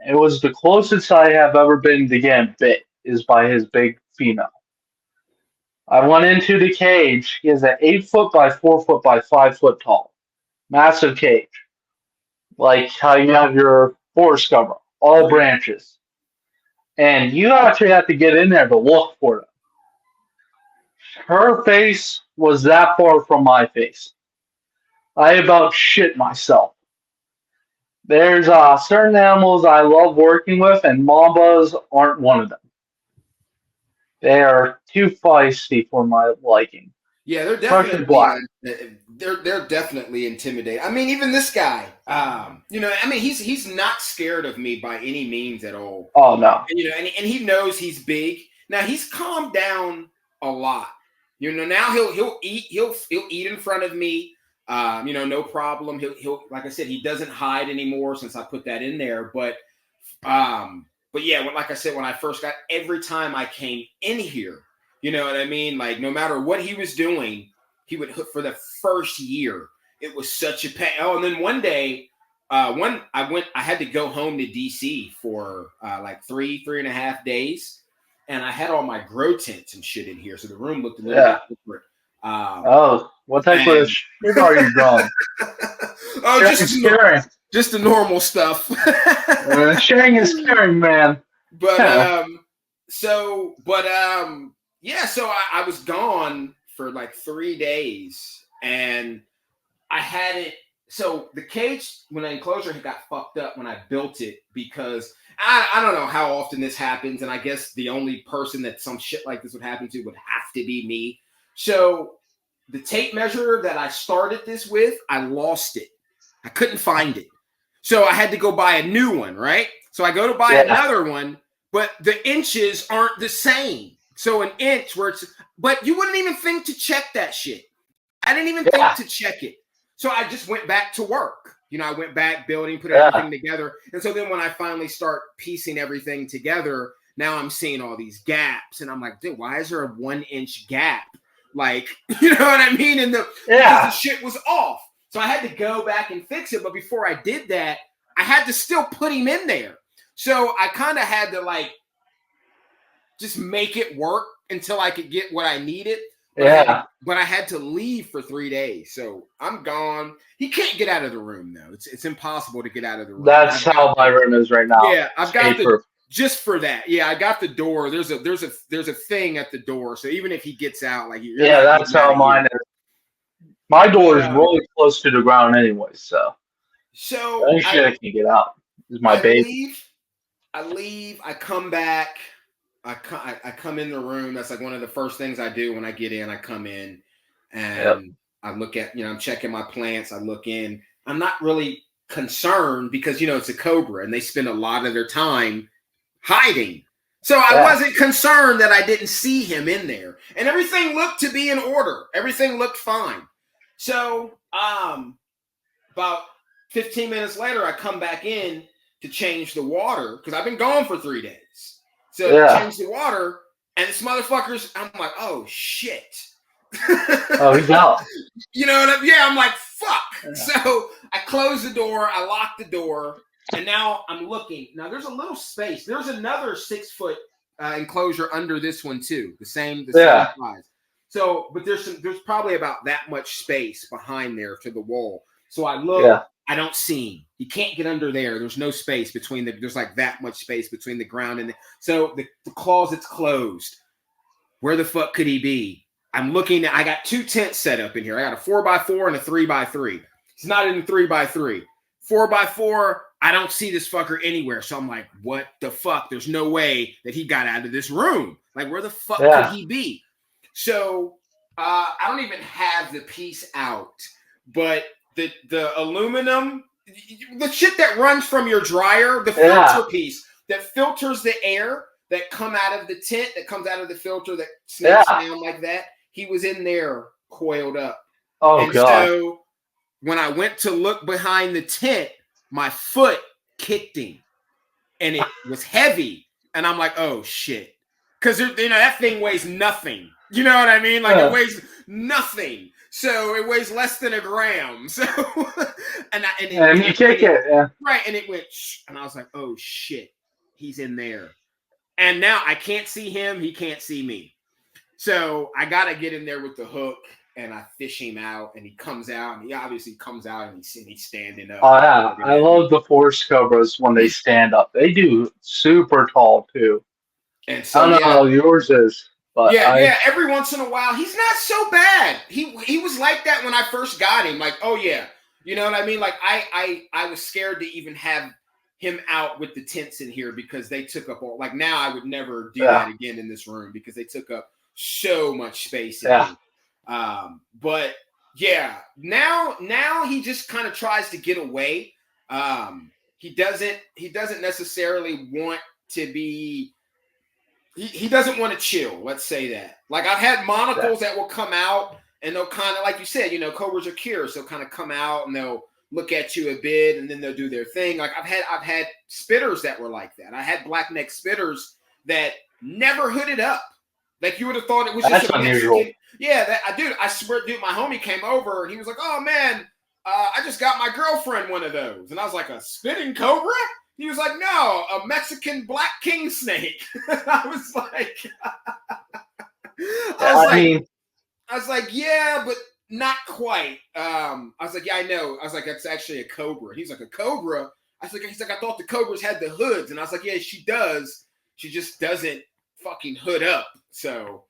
it was the closest I have ever been to getting bit is by his big female. I went into the cage. He is an 8 foot by 4 foot by 5 foot tall, massive cage, like how you have your forest cover, all Right. branches, and you actually have to get in there to look for them. Her face was that far from my face. I about shit myself. There's certain animals I love working with, and mambas aren't one of them. They are too feisty for my liking, Yeah, they're especially definitely black. they're definitely intimidating. I mean, even this guy, I mean, he's not scared of me by any means at all. Oh no. And, and he knows he's big. Now he's calmed down a lot. Now he'll eat in front of me. No problem. He'll like I said, he doesn't hide anymore since I put that in there. But yeah, like I said, when I first got, every time I came in here, you know what I mean? Like no matter what he was doing, he would for the first year. It was such a pain. Oh, and then one day, when I had to go home to DC for like 3.5 days, and I had all my grow tents and shit in here, so the room looked a little bit different. Oh, what type of shit are you growing? Oh, sharing. Just the normal stuff. Sharing is caring, man. But yeah, so I was gone for like 3 days, and I had it. So the cage, when the enclosure had got fucked up when I built it, because I don't know how often this happens, and I guess the only person that some shit like this would happen to would have to be me. So the tape measure that I started this with, I lost it. I couldn't find it. So I had to go buy a new one, right? So I go to buy another one, but the inches aren't the same. So an inch but you wouldn't even think to check that shit. I didn't even think to check it. So I just went back to work. I went back building, put everything together. And so then when I finally start piecing everything together, now I'm seeing all these gaps. And I'm like, dude, why is there a 1-inch gap? Like, you know what I mean? And because the shit was off. So I had to go back and fix it. But before I did that, I had to still put him in there. So I kind of had to like just make it work until I could get what I needed. But I had to leave for 3 days. So I'm gone. He can't get out of the room though. It's impossible to get out of the room. That's how my room is right now. Yeah, I've got just for that. Yeah, I got the door. There's a thing at the door. So even if he gets out, like that's how mine is. My door is really close to the ground anyway, so any shit I can get out is my baby. I leave. I come back. I come in the room. That's like one of the first things I do when I get in. I come in and I look at, I'm checking my plants. I look in. I'm not really concerned because, it's a cobra and they spend a lot of their time hiding. So I wasn't concerned that I didn't see him in there. And everything looked to be in order. Everything looked fine. So about 15 minutes later, I come back in to change the water because I've been gone for 3 days. So change the water, and this motherfucker's, I'm like, oh, shit. Oh, he's out. You know what I mean? Yeah, I'm like, fuck. Yeah. So I close the door, I lock the door, and now I'm looking. Now, there's a little space. There's another 6-foot enclosure under this one, too. The same size. So, but there's probably about that much space behind there to the wall. So I look, I don't see him. He can't get under there. There's no space between there's like that much space between the ground and so the closet's closed. Where the fuck could he be? I'm looking I got 2 tents set up in here. I got a 4x4 and a 3x3. He's not in the 3x3. 4x4, I don't see this fucker anywhere. So I'm like, what the fuck? There's no way that he got out of this room. Like, where the fuck could he be? So I don't even have the piece out, but the aluminum, the shit that runs from your dryer, the filter piece that filters the air that come out of the tent, that comes out of the filter that snakes down like that, he was in there coiled up. Oh, God. So when I went to look behind the tent, my foot kicked him, and it was heavy. And I'm like, oh, shit. Because, that thing weighs nothing. You know what I mean? Like, it weighs nothing. So it weighs less than a gram. So, and you kick it. Right. And it went, and I was like, oh, shit. He's in there. And now I can't see him. He can't see me. So I gotta get in there with the hook, and I fish him out, and he comes out, and he obviously comes out, and he's standing up, Oh and he's yeah, looking I at me. love the forest cobras when they stand up. They do super tall too. And I so don't know yeah, how yours is, but yeah. Every once in a while, he's not so bad. He was like that when I first got him. Like, oh yeah, you know what I mean? Like I was scared to even have him out with the tents in here because they took up all. Like now, I would never do yeah, that again in this room because they took up so much space in yeah, here. But yeah, now he just kind of tries to get away. He doesn't necessarily want to be he doesn't want to chill. Let's say that. Like I've had yeah. monocles that will come out and they'll kind of, like you said, cobras are curious. They'll kind of come out and they'll look at you a bit and then they'll do their thing. Like I've had spitters that were like that. I had black neck spitters that never hooded up. Like you would have thought it was just That's a unusual. Mexican. Yeah, I swear, dude, my homie came over and he was like, "Oh man, I just got my girlfriend one of those," and I was like, "A spitting cobra?" He was like, "No, a Mexican black king snake." I was like, I was I like, mean, I was like, yeah, but not quite. I was like, yeah, I know. I was like, that's actually a cobra. He's like, a cobra. He's like, I thought the cobras had the hoods, and I was like, yeah, she does. She just doesn't fucking hood up. So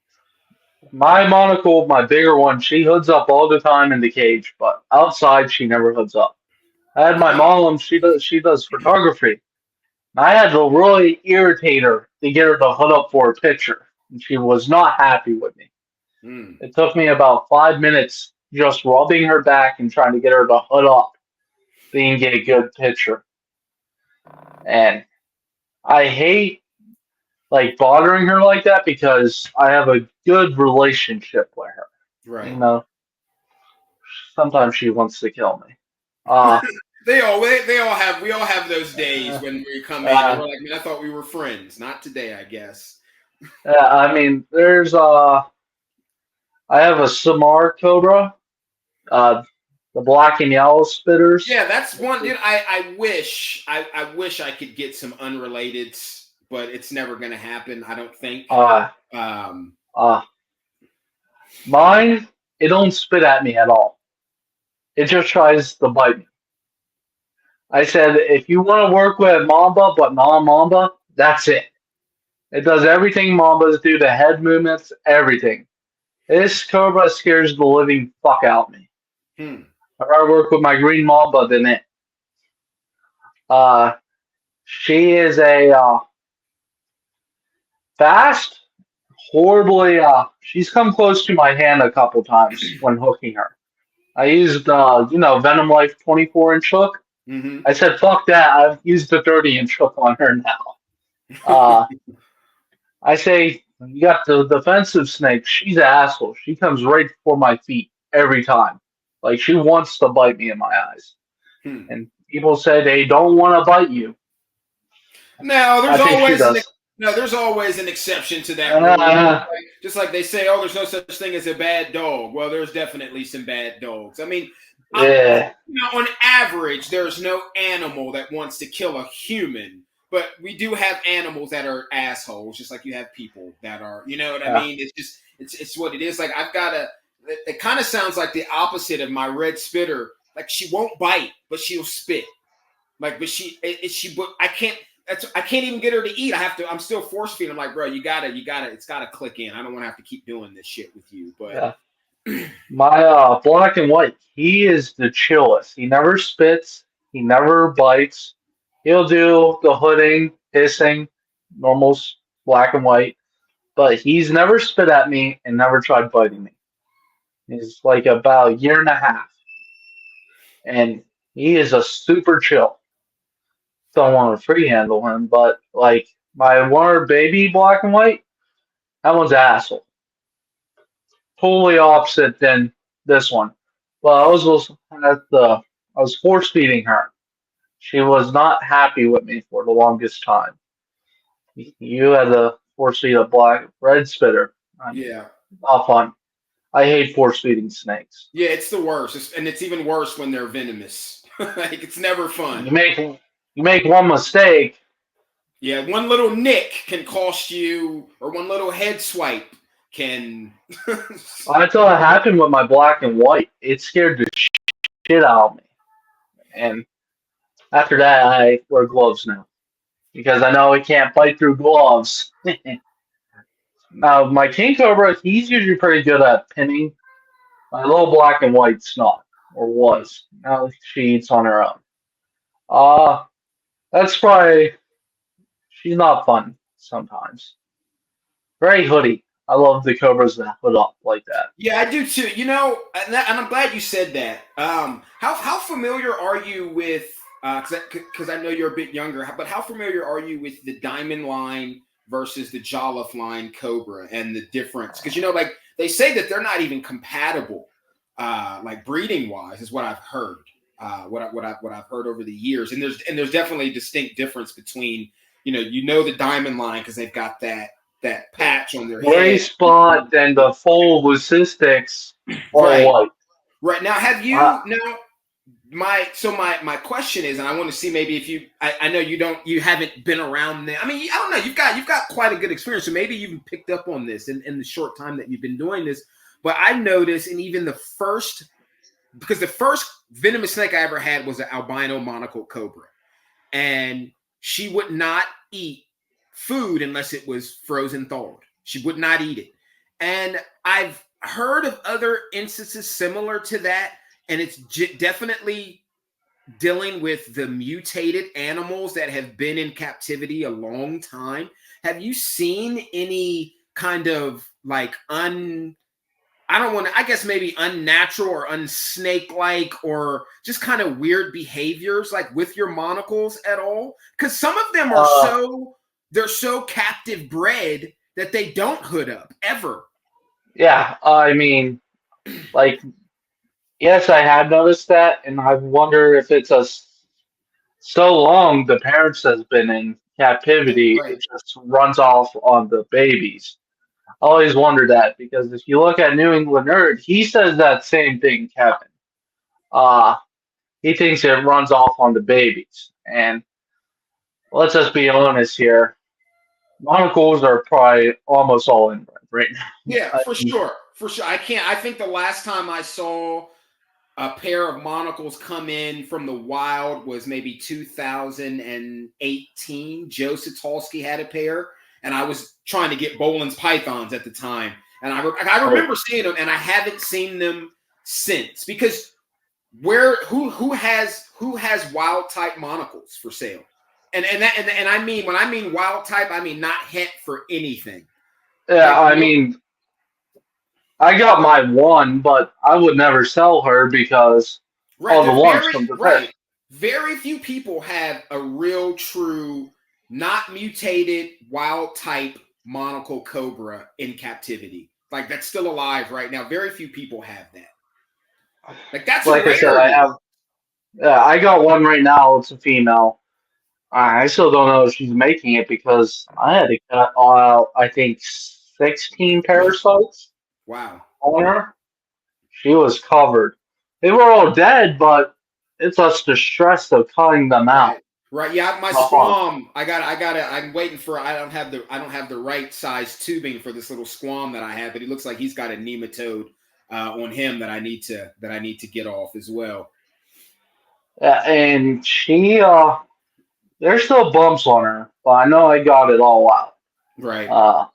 my monocle, my bigger one, she hoods up all the time in the cage, but outside she never hoods up. I had my wow. mom, she does photography. I had to really irritate her to get her to hood up for a picture. And she was not happy with me. Mm, It took me about 5 minutes just rubbing her back and trying to get her to hood up so you can get a good picture. And I hate like bothering her like that because I have a good relationship with her. You right. know, sometimes she wants to kill me. Uh, They all have those days uh, when we come in and uh, we're like, man, I thought we were friends. Not today, I guess. I mean, I have a Samar Cobra, uh, the black and yellow spitters. Yeah, that's one, dude. I wish I could get some unrelated, but it's never gonna happen. I don't think. Uh, Um, uh, Mine, it don't spit at me at all. It just tries to bite me. I said, if you want to work with Mamba, but non Mamba, that's it. It does everything Mambas do, the head movements, everything. This Cobra scares the living fuck out of me. hmm, I'd rather work with my green Mamba than it. Uh, she is a fast, horribly. She's come close to my hand a couple times when hooking her. I used, Venom Life 24-inch hook. mm-hmm. I said, fuck that. I've used the 30-inch hook on her now. Uh, I say, you got the defensive snake. She's an asshole. She comes right for my feet every time. Like, she wants to bite me in my eyes. Hmm. And people say they don't want to bite you. No, I think she does. there's always an exception to that rule. Uh, Just like they say, oh, there's no such thing as a bad dog. Well, there's definitely some bad dogs. I mean, yeah. on average, there's no animal that wants to kill a human, but we do have animals that are assholes, just like you have people that are. You know what I Yeah. mean? It's just it's what it is. Like I've got a. It kind of sounds like the opposite of my red spitter. Like she won't bite, but she'll spit. Like, but but I can't. I can't even get her to eat. I'm still force feeding. I'm like, bro, it's gotta click in. I don't want to have to keep doing this shit with you. But Yeah. My black and white, he is the chillest. He never spits. He never bites. He'll do the hooding, hissing, normal black and white. But he's never spit at me and never tried biting me. He's like about a year and a half, and he is a super chill. Don't want to free handle him, but like my Warner baby black and white, that one's an asshole. Totally opposite than this one. Well, I was force feeding her. She was not happy with me for the longest time. You had to force feed a black red spitter. yeah, Not fun. I hate force feeding snakes. yeah, it's the worst, and it's even worse when they're venomous. Like it's never You fun. make one mistake. Yeah, one little nick can cost you, or one little head swipe can. I thought it happened with my black and white. It scared the shit out of me. And after that, I wear gloves now because I know it can't bite through gloves. Now, my king cobra, he's usually pretty good at pinning. My little black and white's not, or was. Now she eats on her own. Uh, that's probably, she's not fun sometimes. Very hoodie. I love the cobras that hood up like that. Yeah, I do too. And I'm glad you said that. How familiar are you with? Because I know you're a bit younger, but how familiar are you with the diamond line versus the Jolliffe line cobra and the difference? Because like they say that they're not even compatible, like breeding wise, is what I've heard. What I've heard over the years, and there's definitely a distinct difference between the diamond line because they've got that patch on their Gray head. spot and the full leucistics all Right. white. Right. Now have you Uh, now my question is, and I want to see maybe if I know you haven't been around there. I mean, I don't know, you've got quite a good experience. So maybe you've picked up on this in the short time that you've been doing this. But I noticed in even because the first venomous snake I ever had was an albino monocle cobra. And she would not eat food unless it was frozen thawed. She would not eat it. And I've heard of other instances similar to that, and it's definitely dealing with the mutated animals that have been in captivity a long time. Have you seen any kind of like I guess maybe unnatural or unsnake-like or just kind of weird behaviors like with your monocles at all? Because some of them are uh, they're so captive bred that they don't hood up ever. yeah, I mean, like, yes, I have noticed that, and I wonder if it's so long the parents has been in captivity, Right. it just runs off on the babies. I always wonder that because if you look at New England Nerd, he says that same thing, Kevin. Uh, he thinks it runs off on the babies. And let's just be honest here. Monocles are probably almost all inbred right now. Yeah, I for mean, sure. For sure. I think the last time I saw a pair of monocles come in from the wild was maybe 2018. Joe Satulski had a pair, and I was trying to get Boland's pythons at the time. And I oh, remember seeing them, and I haven't seen them since because who has wild type monocles for sale? And I mean, when I mean wild type, I mean not het for anything. yeah, Like I mean, I got my one, but I would never sell her because right, all the they're ones very from the pet. right. Very few people have a real, true, not mutated, wild type monocle cobra in captivity. Like that's still alive right now. Very few people have that. Like that's a Like I said, I rarity. have. Yeah, I got one right now. It's a female. I still don't know if she's making it because I had to cut out, I think, 16 parasites Wow. on her. She was covered. They were all dead, but it's just the stress of cutting them out. Right. Right. Yeah, my Not fun. squam. I'm waiting for I don't have the right size tubing for this little squam that I have, but he looks like he's got a nematode on him that I need to get off as well. Yeah, and there's still bumps on her, but I know I got it all out. Right. Uh,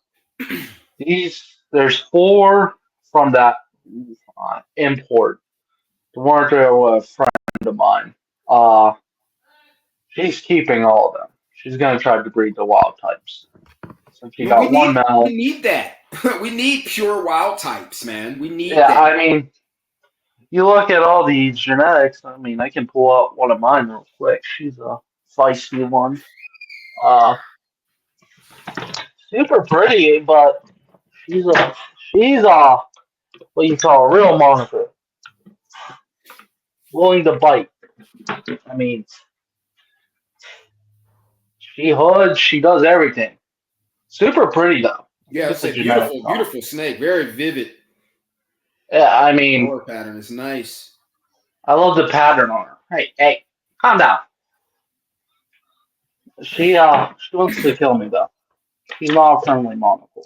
there's four from that import. The one to a friend of mine. Uh, she's keeping all of them. She's gonna try to breed the wild types. So she We got one we male. need that. We need pure wild types, man. We need Yeah, that. I mean, you look at all the genetics. I mean, I can pull up one of mine real quick. She's a feisty one. Uh, super pretty, but she's a what you call a real monitor, willing to bite. I mean, she hoods, she does everything. Super pretty though. Yeah, Get it's the a genetics beautiful, on. beautiful snake. Very vivid. Yeah, I mean, Color pattern is nice. I love the pattern on her. Hey, hey, calm down. She wants to kill me though. She's not a friendly monocle.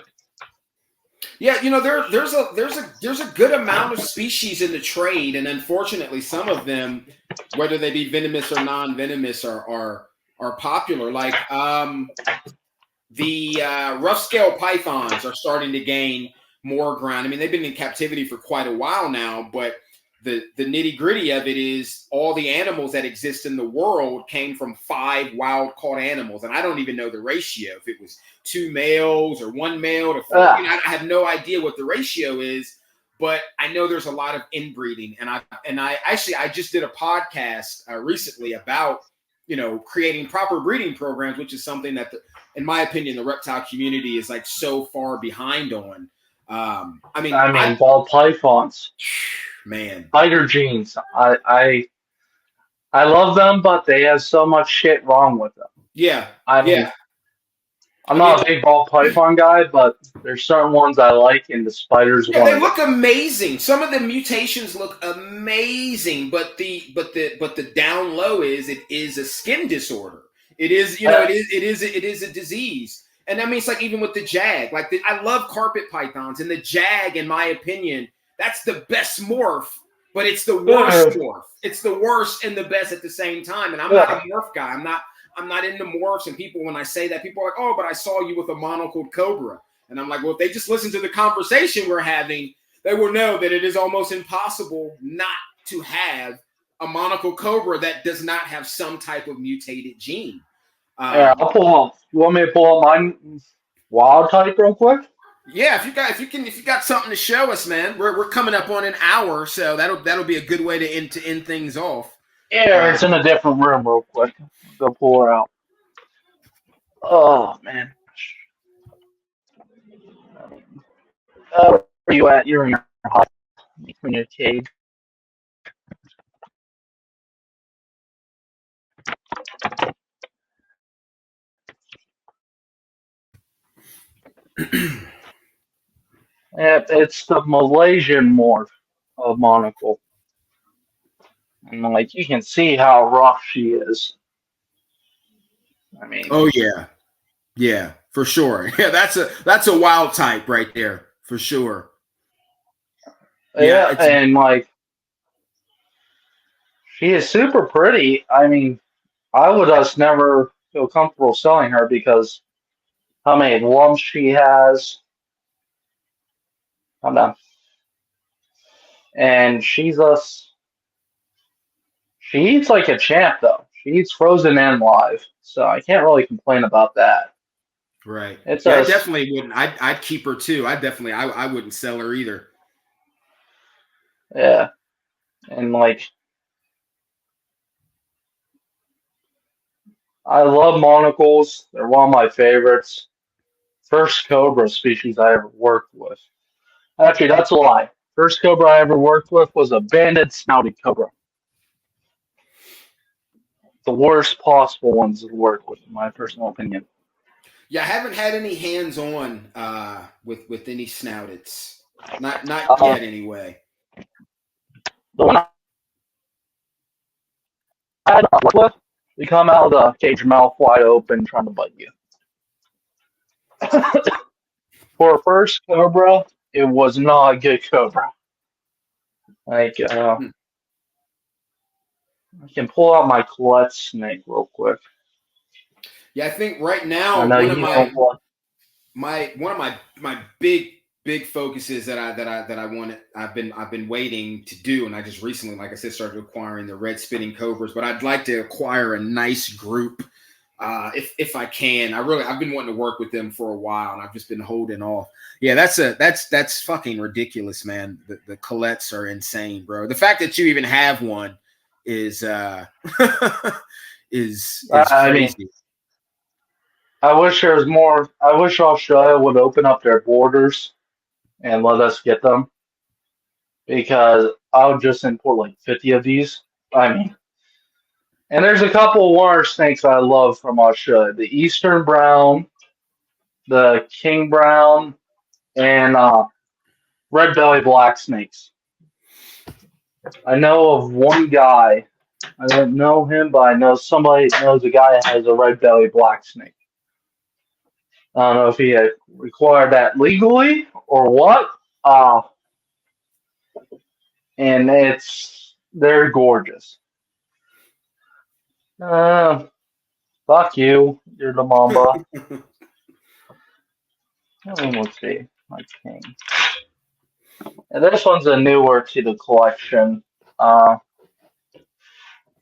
Yeah, there's a good amount of species in the trade, and unfortunately, some of them, whether they be venomous or non-venomous, are popular. Like the rough scale pythons are starting to gain more ground. I mean, they've been in captivity for quite a while now, but the nitty gritty of it is all the animals that exist in the world came from 5 wild caught animals, and I don't even know the ratio if it was 2 males or 1 male to 4. Yeah. I have no idea what the ratio is, but I know there's a lot of inbreeding, and I just did a podcast recently about creating proper breeding programs, which is something that in my opinion the reptile community is like so far behind on. Ball pythons, Man, spider genes. I love them, but they have so much shit wrong with them. yeah, I mean, yeah. I'm I mean, not a big ball python guy, but there's certain ones I like, and the spider's yeah, one they of them. look amazing. Some of the mutations look amazing, but the down low is it is a skin disorder. It is it is a disease. And I mean, it's like even with the jag. Like I love carpet pythons, and the jag, in my opinion, that's the best morph, but it's the worst morph. It's the worst and the best at the same time. And I'm not a morph guy. I'm not into morphs. And people, when I say that, people are like, "Oh, but I saw you with a monocled cobra." And I'm like, well, if they just listen to the conversation we're having, they will know that it is almost impossible not to have a monocle cobra that does not have some type of mutated gene. Yeah, I'll pull up. You want me to pull up my wild type real quick? Yeah, if you got something to show us, man, we're coming up on an hour, so that'll be a good way to end things off. Yeah, it's in a different room real quick. Go pull her out. Oh man. Where are you at? You're in your hot, in your cage. Yeah, it's the Malaysian morph of Monocle. And like you can see how rough she is. I mean, Oh yeah, yeah, for sure. Yeah, that's a wild type right there for sure. Yeah, it's and like she is super pretty. I mean, I would just never feel comfortable selling her because how many lumps she has. Hold on. And she eats like a champ though. She eats frozen and live, so I can't really complain about that. right. It's Yeah, I a definitely wouldn't. I'd keep her too. I wouldn't sell her either. yeah, and like I love monocles. They're one of my favorites. First cobra species I ever worked with. Actually, that's a lie. First cobra I ever worked with was a banded snouted cobra. The worst possible ones to work with, in my personal opinion. Yeah, I haven't had any hands on with any snouteds. Not Uh, yet anyway. the one I had worked with, they come out of the cage mouth wide open trying to bite you. For a first cobra, it was not a good cobra. Like, Hmm. I can pull out my Colette snake real quick. Yeah, I think right I now know one of you don't want. my big focuses I've been waiting to do, and I just recently, like I said, started acquiring the red spinning cobras, but I'd like to acquire a nice group if I can. I've been wanting to work with them for a while, and I've just been holding off. Yeah, that's fucking ridiculous, man. The Colettes are insane, bro. The fact that you even have one is is I mean, crazy. I wish there was more. I wish Australia would open up their borders and let us get them because I would just import like 50 of these. I mean, and there's a couple water snakes I love from Australia: the Eastern Brown, the King Brown, and red belly black snakes. I know of one guy. I don't know him, but I know somebody knows a guy that has a red belly black snake. I don't know if he had required that legally or what. And they're gorgeous. Uh, Fuck you. You're the Mamba. Let's see. My king. And this one's a newer to the collection. Uh,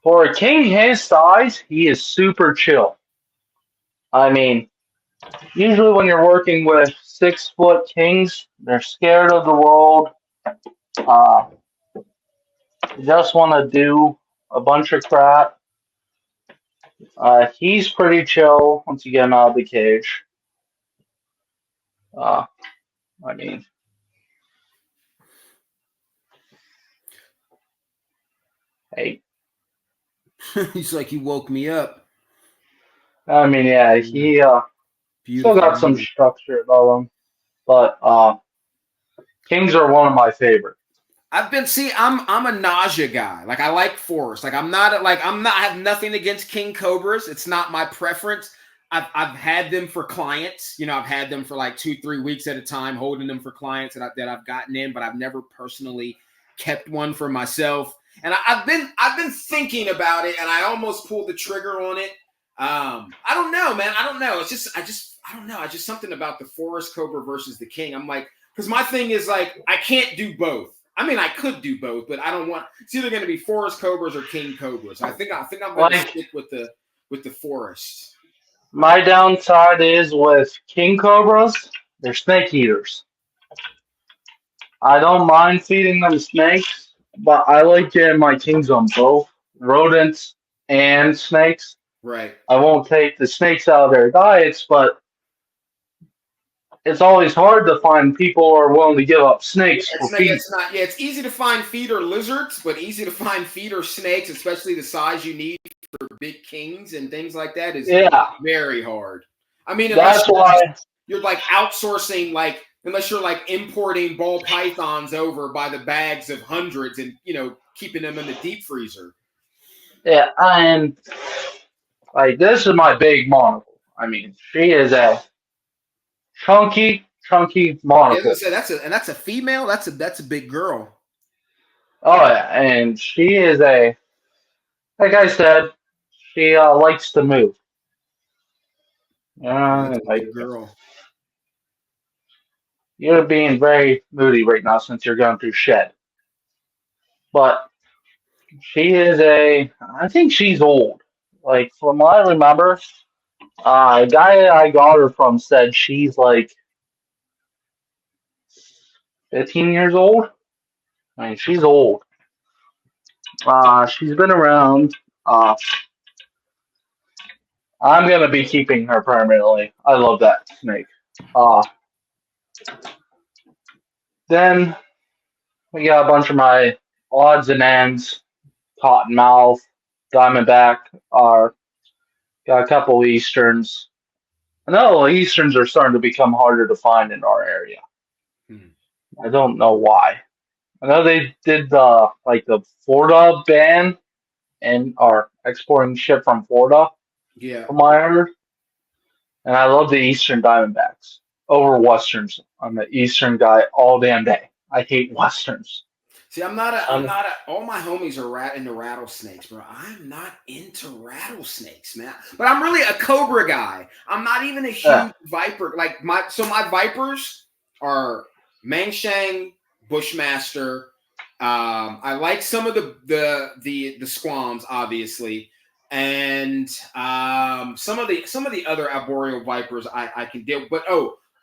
for a king his size, he is super chill. I mean, usually when you're working with 6 foot kings, they're scared of the world. Uh, just want to do a bunch of crap. He's pretty chill once you get him out of the cage. Uh, I mean, hey, He's like, you woke me up. yeah, he still Beautiful. got some structure about him, but kings are one of my favorites. I'm a nausea guy. Like I like forest. Like I have nothing against king cobras. It's not my preference. I've had them for clients. I've had them for like 2-3 weeks at a time, holding them for clients that I've gotten in, but I've never personally kept one for myself. And I've been thinking about it, and I almost pulled the trigger on it. I don't know, man. I don't know. I don't know. I just something about the forest cobra versus the king. I'm like, because my thing is like I can't do both. I mean, I could do both, but I don't want. It's either going to be forest cobras or king cobras. I think I'm going to stick with the forest. My downside is with king cobras, they're snake eaters. I don't mind feeding them snakes, but I like getting my kings on both rodents and snakes. Right. I won't take the snakes out of their diets, but it's always hard to find people who are willing to give up snakes for feed. It's not. Yeah, it's easy to find feeder lizards, but easy to find feeder snakes, especially the size you need for big kings and things like that is very hard. I mean, that's why you're like outsourcing, like unless you're like importing ball pythons over by the bags of hundreds and keeping them in the deep freezer. Yeah, and like this is my big monocle. I mean, she is a chunky monocle. Yeah, that's a female. That's a big girl. Oh yeah, and she is like I said, she likes to move. That's a Like big girl. you're being very moody right now since you're going through shed. But she is I think she's old. Like from what I remember, a guy I got her from said she's like 15 years old. I mean, she's old. She's been around. I'm gonna be keeping her permanently. I love that snake. Then we got a bunch of my odds and ends. Cottonmouth, Diamondback are got a couple Easterns. I know Easterns are starting to become harder to find in our area. I don't know why. I know they did the Florida ban and are exporting shit from Florida. Yeah. From what I heard. And I love the Eastern Diamondbacks over Westerns. I'm an Eastern guy all damn day. I hate Westerns. See, I'm not all my homies are into rattlesnakes, bro. I'm not into rattlesnakes, man. But I'm really a cobra guy. I'm not even a huge viper. Like my vipers are Mangshang, Bushmaster. I like some of the squams, obviously. And some of the other arboreal vipers I can deal. But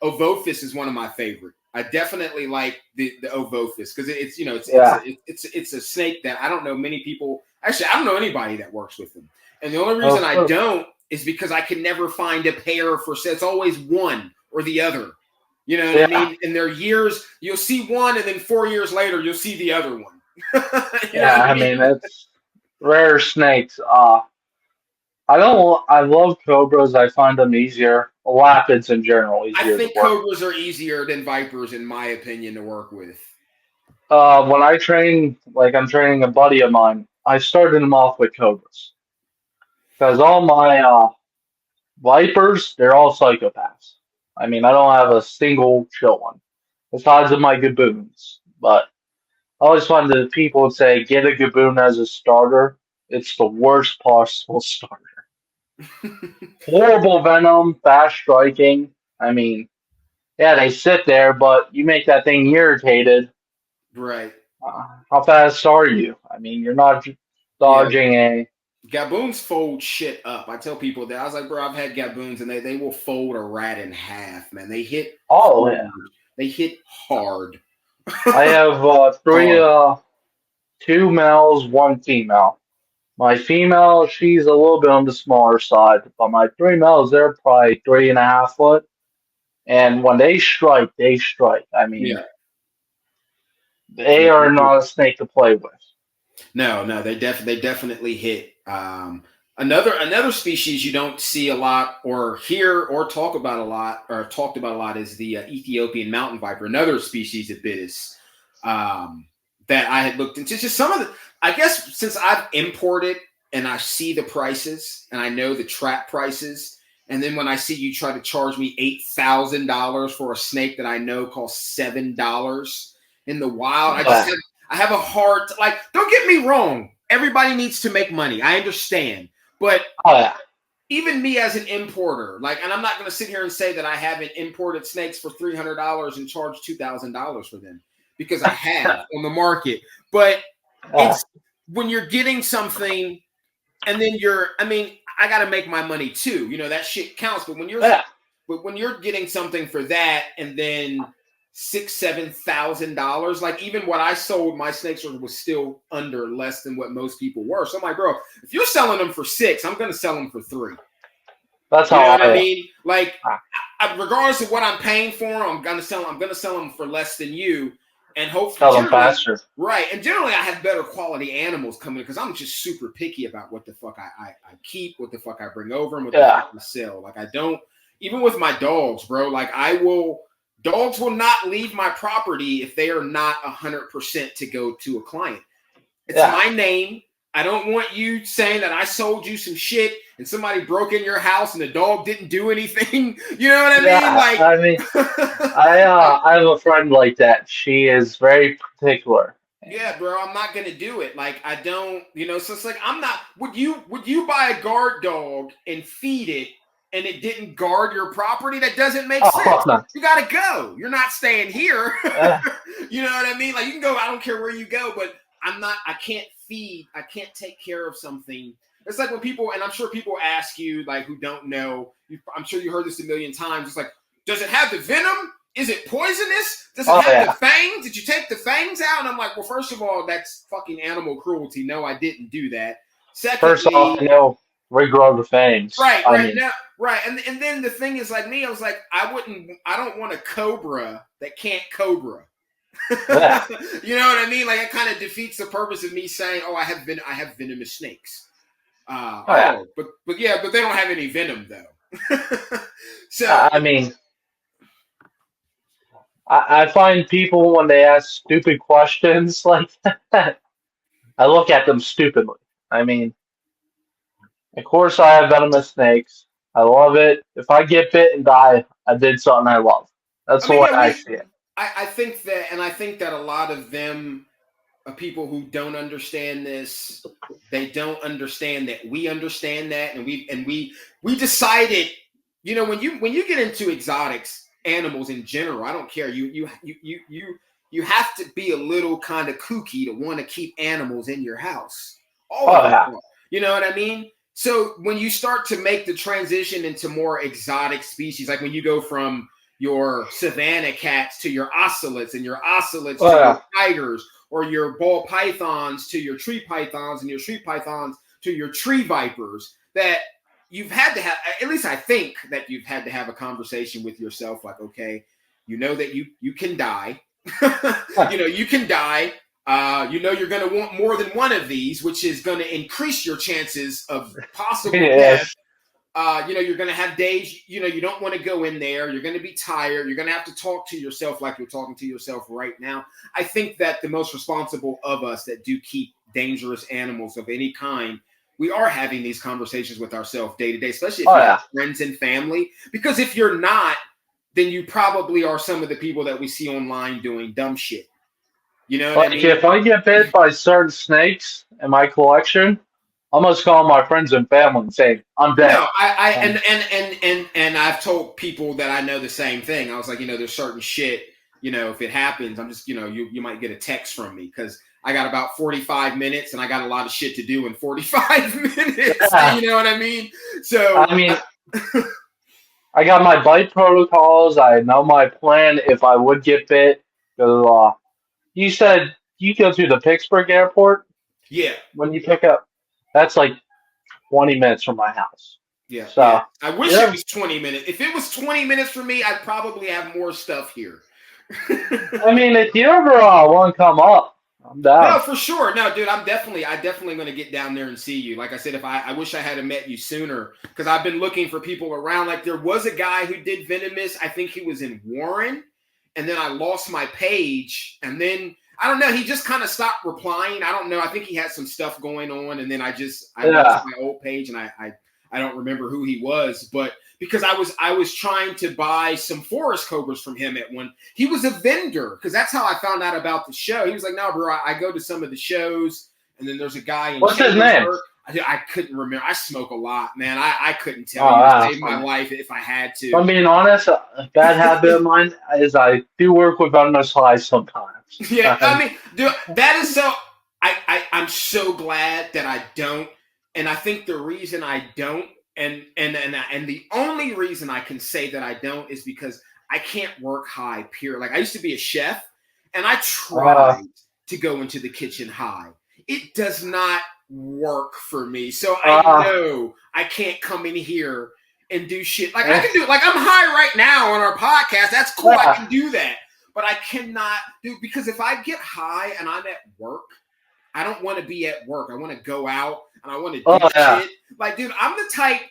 Ovophis is one of my favorite. I definitely like the Ovophis because it's a snake that I don't know many people. Actually, I don't know anybody that works with them. And the only reason I don't is because I can never find a pair for sale. It's always one or the other. You know what I mean? In their years, you'll see one, and then 4 years later, you'll see the other one. I mean it's rare snakes. I love cobras. I find them easier. Lapids in general easier. I think cobras are easier than vipers, in my opinion, to work with. When I train, like I'm training a buddy of mine, I started him off with cobras because all my vipers, they're all psychopaths. I mean, I don't have a single chill one. besides of my gaboons. But I always find that people would say get a gaboon as a starter. It's the worst possible starter. Horrible venom, fast striking. I mean, yeah, they sit there, but you make that thing irritated. Right. How fast are you? I mean, you're not Yeah. dodging a. Gaboons fold shit up. I tell people that. I was like, bro, I've had gaboons and they will fold a rat in half, man. They hit Oh hard. yeah, They hit hard. I have three, Hard. two males, one female. My female, she's a little bit on the smaller side, but my three males, they're probably 3.5 foot. And when they strike, they strike. I mean, Yeah. they are not a snake to play with. No, they definitely hit. Another species you don't see a lot or hear or talk about a lot or talked about a lot is the Ethiopian mountain viper. Another species of Bitis that I had looked into. Just some of the, I guess, since I've imported and I see the prices and I know the trap prices, and then when I see you try to charge me $8,000 for a snake that I know costs $7 in the wild, I have a hard like. Don't get me wrong. Everybody needs to make money. I understand, but Oh yeah, even me as an importer, like, and I'm not going to sit here and say that I haven't imported snakes for $300 and charged $2,000 for them because I have on the market. But yeah, it's when you're getting something, and then I mean, I got to make my money too. You know that shit counts. yeah. But when you're getting something for that, and then $6,000-7,000, like even what I sold my snakes for was still under less than what most people were. So I'm like, bro, if you're selling them for 6, I'm gonna sell them for 3. That's You know how what I I. mean? Like, regardless of what I'm paying for them, I'm gonna sell them for less than you, and hopefully, Tell them generally, faster. right? And generally, I have better quality animals coming because I'm just super picky about what the fuck I keep, what the fuck I bring over, and what the Yeah, fuck I sell. Like, I don't even with my dogs, bro. Like, dogs will not leave my property if they are not 100% to go to a client. It's yeah. my name. I don't want you saying that I sold you some shit and somebody broke in your house and the dog didn't do anything. You know what I mean? Yeah, I mean, I have a friend like that. She is very particular. Yeah, bro, I'm not gonna do it. Like, I don't, so it's like I'm not. Would you buy a guard dog and feed it and it didn't guard your property? That doesn't make Oh, sense. no. You gotta go. You're not staying here. Yeah, You know what I mean? Like, you can go, I don't care where you go, but I can't take care of something. It's like when people, and I'm sure people ask you, like, who don't know, I'm sure you heard this a million times. It's like, does it have the venom? Is it poisonous? Does it oh have the yeah. fangs? Did you take the fangs out? And I'm like, well, first of all, that's fucking animal cruelty. No, I didn't do that. First off, Secondly, regrow the fangs. I right mean, now, right, and then the thing is, like me, I was like, I don't want a cobra that can't cobra. yeah, You know what I mean? Like, it kind of defeats the purpose of me saying, "Oh, I have venomous snakes." oh yeah. But yeah, but they don't have any venom though. So I mean, I find people when they ask stupid questions like that, I look at them stupidly. I mean, of course, I have venomous snakes. I love it. If I get bit and die, I did something I love. That's I the mean, way yeah, I see it. I think that, and I think that a lot of them, people who don't understand this, they don't understand that we understand that, and we decided, when you get into exotics, animals in general, I don't care, you have to be a little kind of kooky to want to keep animals in your house. All of Oh them yeah. are. You know what I mean? So when you start to make the transition into more exotic species, like when you go from your savanna cats to your ocelots, and your ocelots Oh to your yeah. tigers, or your ball pythons to your tree pythons, and your tree pythons to your tree vipers, that you've had to have, at least I think that you've had to have a conversation with yourself, like, okay, that you can die. You can die. You're going to want more than one of these, which is going to increase your chances of possible death. Yes. You're going to have days, you don't want to go in there. You're going to be tired. You're going to have to talk to yourself like you're talking to yourself right now. I think that the most responsible of us that do keep dangerous animals of any kind, we are having these conversations with ourselves day to day, especially if Oh you yeah. have friends and family. Because if you're not, then you probably are some of the people that we see online doing dumb shit. You know what I Like mean? if I get bit by certain snakes in my collection, I'm gonna call my friends and family and say I'm dead. No, I And and I've told people that I know the same thing. I was like, there's certain shit, if it happens, I'm just, you might get a text from me because I got about 45 minutes and I got a lot of shit to do in 45 minutes. yeah, You know what I mean? So, I mean, I got my bite protocols. I know my plan if I would get bit. Because you said you go through the Pittsburgh airport yeah, when you pick up. That's like 20 minutes from my house. yeah, yeah. So I wish it yeah, was 20 minutes. If it was 20 minutes for me, I'd probably have more stuff here. I mean, if you ever want to come up, I'm No, down. for sure. No, dude, I definitely going to get down there and see you. Like I said, I wish I had met you sooner because I've been looking for people around. Like there was a guy who did Venomous. I think he was in Warren, and then I lost my page, and then I don't know. He just kind of stopped replying. I don't know. I think he had some stuff going on, and then I went to Yeah. my old page, and I don't remember who he was, but because I was trying to buy some forest cobras from him at one. He was a vendor because that's how I found out about the show. He was like, "No, bro, I go to some of the shows, and then there's a guy in What's his name? I couldn't remember. I smoke a lot, man. I couldn't tell Oh, you to wow. save my life if I had If I'm to. being honest, a bad habit of mine is I do work with venomous flies sometimes. Yeah, I mean, dude, that is so. I'm so glad that I don't, and I think the reason I don't, and the only reason I can say that I don't is because I can't work high. Pure, like I used to be a chef, and I tried to go into the kitchen high. It does not work for me. So I know I can't come in here and do shit. Like I can do it. Like I'm high right now on our podcast. That's cool. I can do that. But I cannot do because if I get high and I'm at work, I don't want to be at work. I want to go out and I want to do shit. Like, dude, I'm the type.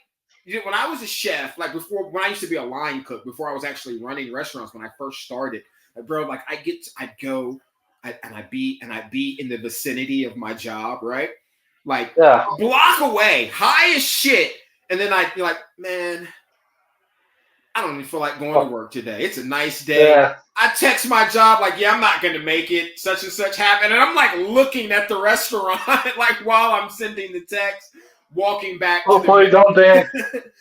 When I was a chef, like before, when I used to be a line cook, before I was actually running restaurants, when I first started, like, bro, like I'd go, and I'd be in the vicinity of my job, right? Like a block away, high as shit, and then I'd be like, man, I don't even feel like going to work today. It's a nice day. Yeah. I text my job like, yeah, I'm not going to make it. Such and such happened. And I'm like looking at the restaurant like while I'm sending the text, walking back. Hopefully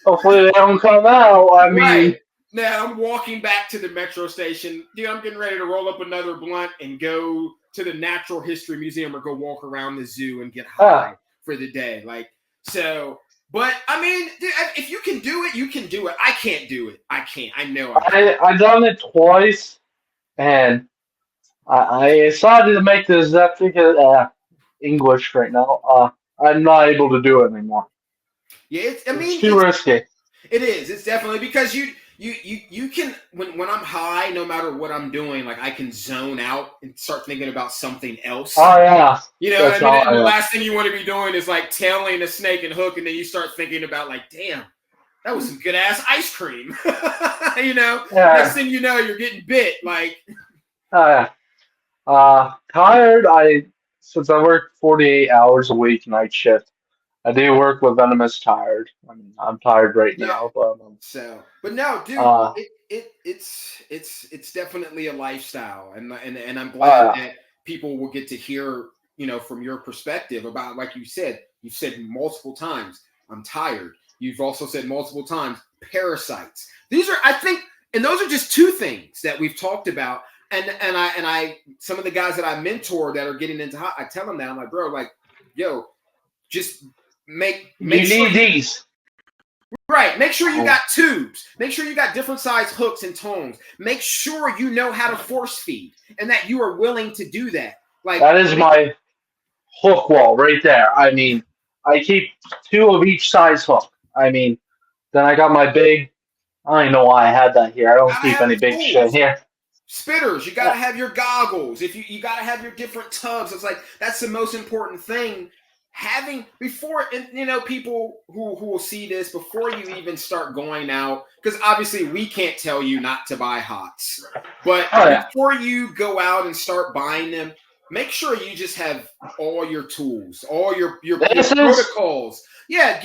hopefully they don't come out. I mean. Now I'm walking back to the metro station. Dude, I'm getting ready to roll up another blunt and go to the Natural History Museum or go walk around the zoo and get high for the day. Like, so... But I mean, dude, if you can do it, you can do it. I can't do it. I can't. I know. I've done it twice, and I decided to make this English right now. I'm not able to do it anymore. Yeah, it's too risky. It is. It's definitely because you can when I'm high, no matter what I'm doing, like I can zone out and start thinking about something else. Oh yeah. You know what I mean? And the last thing you want to be doing is like tailing a snake and hook, and then you start thinking about like, damn, that was some good ass ice cream. Next thing you know, you're getting bit. Like, tired. Since I work 48 hours a week night shift, I do work with venomous tired. I mean, I'm tired right now, but but no, dude, it's definitely a lifestyle, and I'm glad that people will get to hear, from your perspective about, like you've said multiple times, I'm tired. You've also said multiple times, parasites. These are, I think, and those are just two things that we've talked about. And I some of the guys that I mentor that are getting into hot, I tell them that I'm like, bro, like, yo, just make you sure need these. Right. Make sure you got tubes. Make sure you got different size hooks and tongs. Make sure you know how to force feed and that you are willing to do that. Like that is my hook wall right there. I mean, I keep 2 of each size hook. I mean, then I got my big. I don't even know why I had that here. I don't keep any big shit here. Spitters, you gotta have your goggles. If you gotta have your different tubs. It's like that's the most important thing. Having before, people who will see this before you even start going out, because obviously we can't tell you not to buy hots, but before you go out and start buying them, make sure you just have all your tools, all your protocols. Yeah,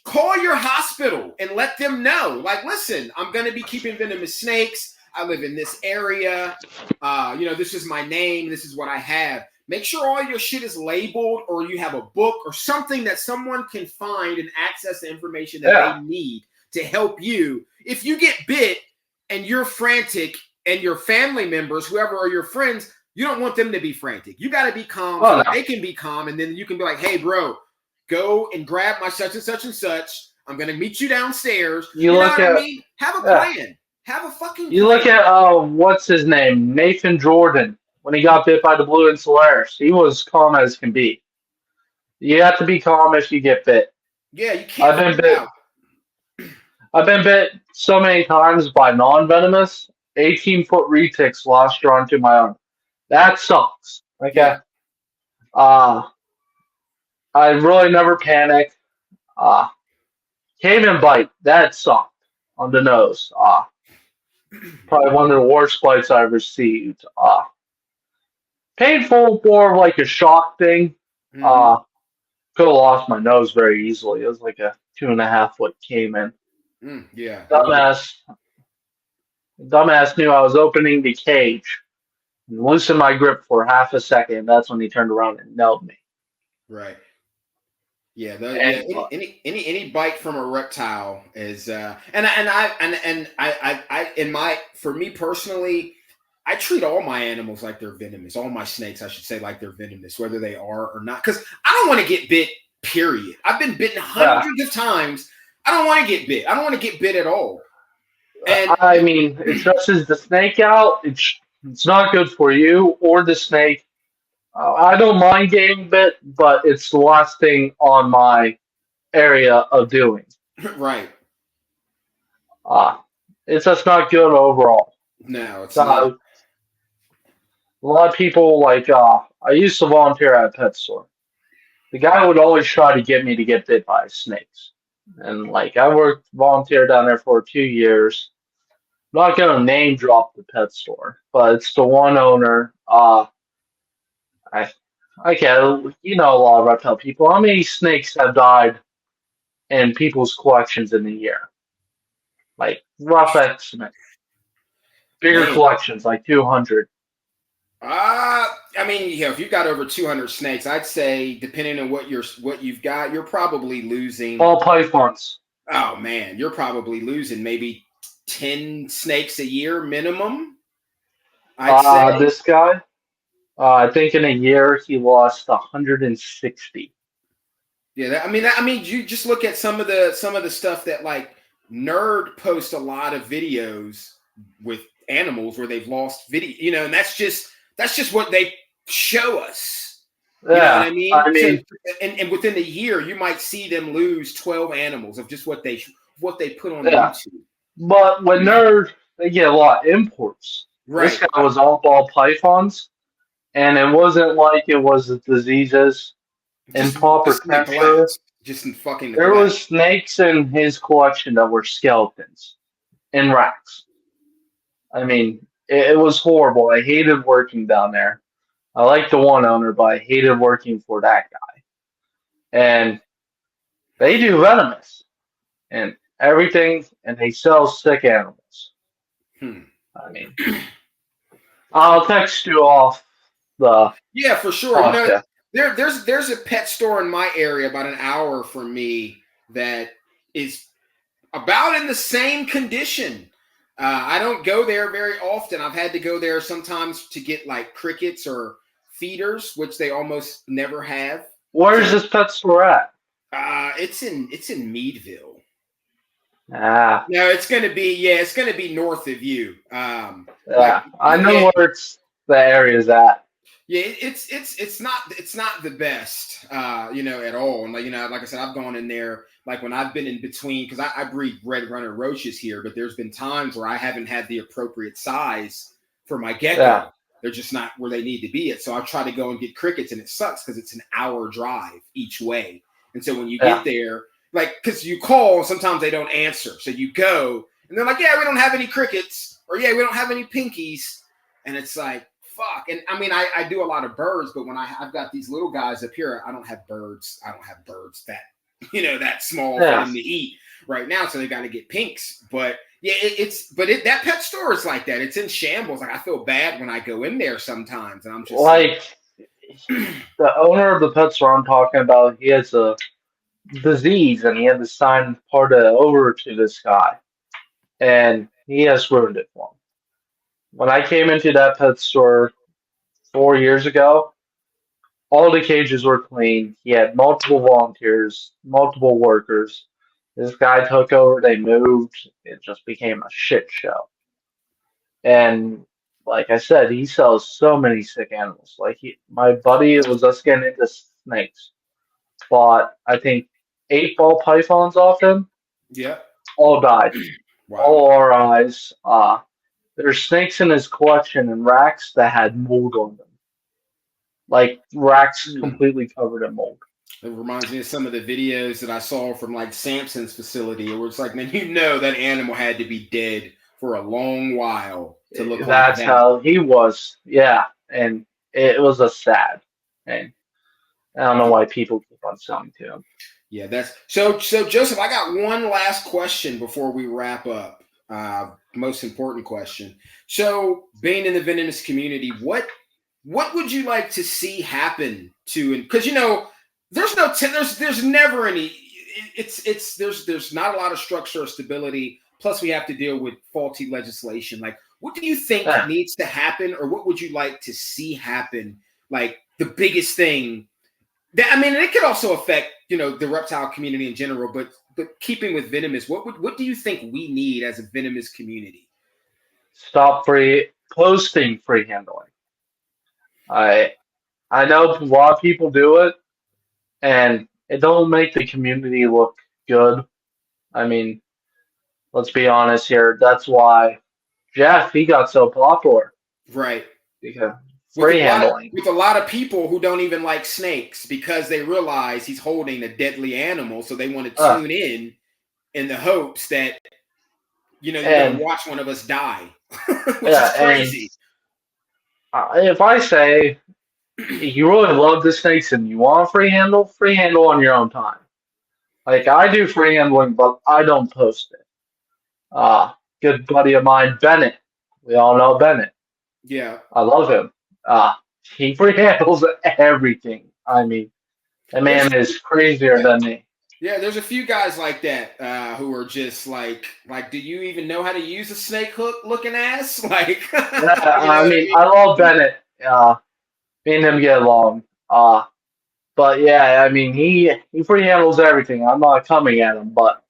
call your hospital. and let them know. Like, listen, I'm going to be keeping venomous snakes. I live in this area. This is my name. This is what I have. Make sure all your shit is labeled, or you have a book or something that someone can find and access the information that they need to help you. If you get bit and you're frantic and your family members, whoever are your friends, you don't want them to be frantic. You got to be calm so that they can be calm. And then you can be like, hey, bro, go and grab my such and such and such. I'm going to meet you downstairs. You know what I mean? Have a plan. Have a fucking plan. You look at, what's his name? Nathan Jordan. When he got bit by the blue Solaris, he was calm as can be. You have to be calm if you get bit. Yeah, you can't. I've been bit so many times by non-venomous 18-foot retics lost drawn to my arm. That sucks. Okay. Yeah. I really never panic. Cayman bite. That sucked on the nose. Probably one of the worst bites I've received. Painful, more of like a shock thing. Could have lost my nose very easily. It was like a 2.5-foot cayman. Yeah. Dumbass knew I was opening the cage and loosened my grip for half a second. That's when he turned around and nailed me. Right. Yeah. Any bite from a reptile is, for me personally, I treat all my animals like they're venomous. All my snakes, I should say, like they're venomous, whether they are or not. Because I don't want to get bit, period. I've been bitten hundreds of times. I don't want to get bit. I don't want to get bit at all. And I mean, it stresses the snake out. It's not good for you or the snake. I don't mind getting bit, but it's the last thing on my area of doing. Right. It's just not good overall. No, it's not. A lot of people, like, I used to volunteer at a pet store. The guy would always try to get me to get bit by snakes. And, like, I volunteered down there for 2 years. I'm not going to name drop the pet store, but it's the one owner. I get, you know, a lot of reptile people. How many snakes have died in people's collections in a year? Like, rough estimate. Bigger collections, like 200. I mean, if you've got over 200 snakes, I'd say, depending on what you've got, you're probably losing. Ball pythons. Oh man, you're probably losing maybe 10 snakes a year minimum. I'd say. This guy, I think in a year he lost 160. Yeah, I mean, you just look at some of the stuff that, like, Nerd posts a lot of videos with animals where they've lost video, and that's just what they show us. You know what I mean? And within a year, you might see them lose 12 animals of just what they put on YouTube. But with Nerd, they get a lot of imports. Right. This guy was all ball pythons, and it wasn't like it was the diseases and proper temperature. Just in fucking. There was snakes in his collection that were skeletons and rats. I mean, it was horrible. I hated working down there. I liked the one owner, but I hated working for that guy. And they do venomous and everything, and they sell sick animals. I mean, I'll text you off the. Yeah, for sure. There's a pet store in my area about an hour from me that is about in the same condition. I don't go there very often. I've had to go there sometimes to get, like, crickets or feeders, which they almost never have. Where is this pet store at? It's in Meadville. No, it's gonna be north of you. I know where the area's at. Yeah, it's not the best, at all. And like I said, I've gone in there, like, when I've been in between, because I breed red runner roaches here, but there's been times where I haven't had the appropriate size for my gecko. Yeah. They're just not where they need to be at. So I try to go and get crickets, and it sucks because it's an hour drive each way. And so when you get there, like, because you call, sometimes they don't answer. So you go, and they're like, yeah, we don't have any crickets, or yeah, we don't have any pinkies. And it's like, fuck. And I mean, I do a lot of birds, but when I've got these little guys up here, I don't have birds. I don't have birds that, that small for them to eat. right now, so they got to get pinks. But yeah, that pet store is like that. It's in shambles. Like I feel bad when I go in there sometimes, and I'm just Like the owner of the pet store I'm talking about, he has a disease, and he had to sign part of it over to this guy, and he has ruined it for him. When I came into that pet store 4 years ago, all the cages were clean. He had multiple volunteers, multiple workers. This guy took over, they moved. It just became a shit show. And like I said, he sells so many sick animals. My buddy was just getting into snakes. Bought, I think, 8 ball pythons off him. yeah. All died. Wow. All our eyes. There's snakes in his collection and racks that had mold on them. Like racks completely covered in mold. It reminds me of some of the videos that I saw from like Samson's facility, where it's like, man, that animal had to be dead for a long while to look That's like that. how he was. Yeah. And it was a sad. And I don't know why people keep on selling to him. Yeah, that's so Joseph, I got one last question before we wrap up. Most important question. So being in the venomous community, what would you like to see happen to, because there's never any, there's not a lot of structure or stability. Plus we have to deal with faulty legislation. Like, what do you think needs to happen, or what would you like to see happen? Like the biggest thing that, I mean, it could also affect, the reptile community in general, but keeping with venomous, what do you think we need as a venomous community? Stop posting free handling. I know a lot of people do it, and it don't make the community look good. I mean, let's be honest here. That's why Jeff, he got so popular. Right. Because free handling. With a lot of people who don't even like snakes, because they realize he's holding a deadly animal, so they want to tune in the hopes that, you're going to watch one of us die, which is crazy. If I say you really love the snakes and you want free handle on your own time. Like, I do free handling, but I don't post it. Good buddy of mine, Bennett. We all know Bennett. Yeah. I love him. He free handles everything. I mean, that man is crazier than me. Yeah, there's a few guys like that who are just like, do you even know how to use a snake hook looking ass? Like, I mean, I love Bennett. Me and him get along. But yeah, I mean, he free handles everything. I'm not coming at him, but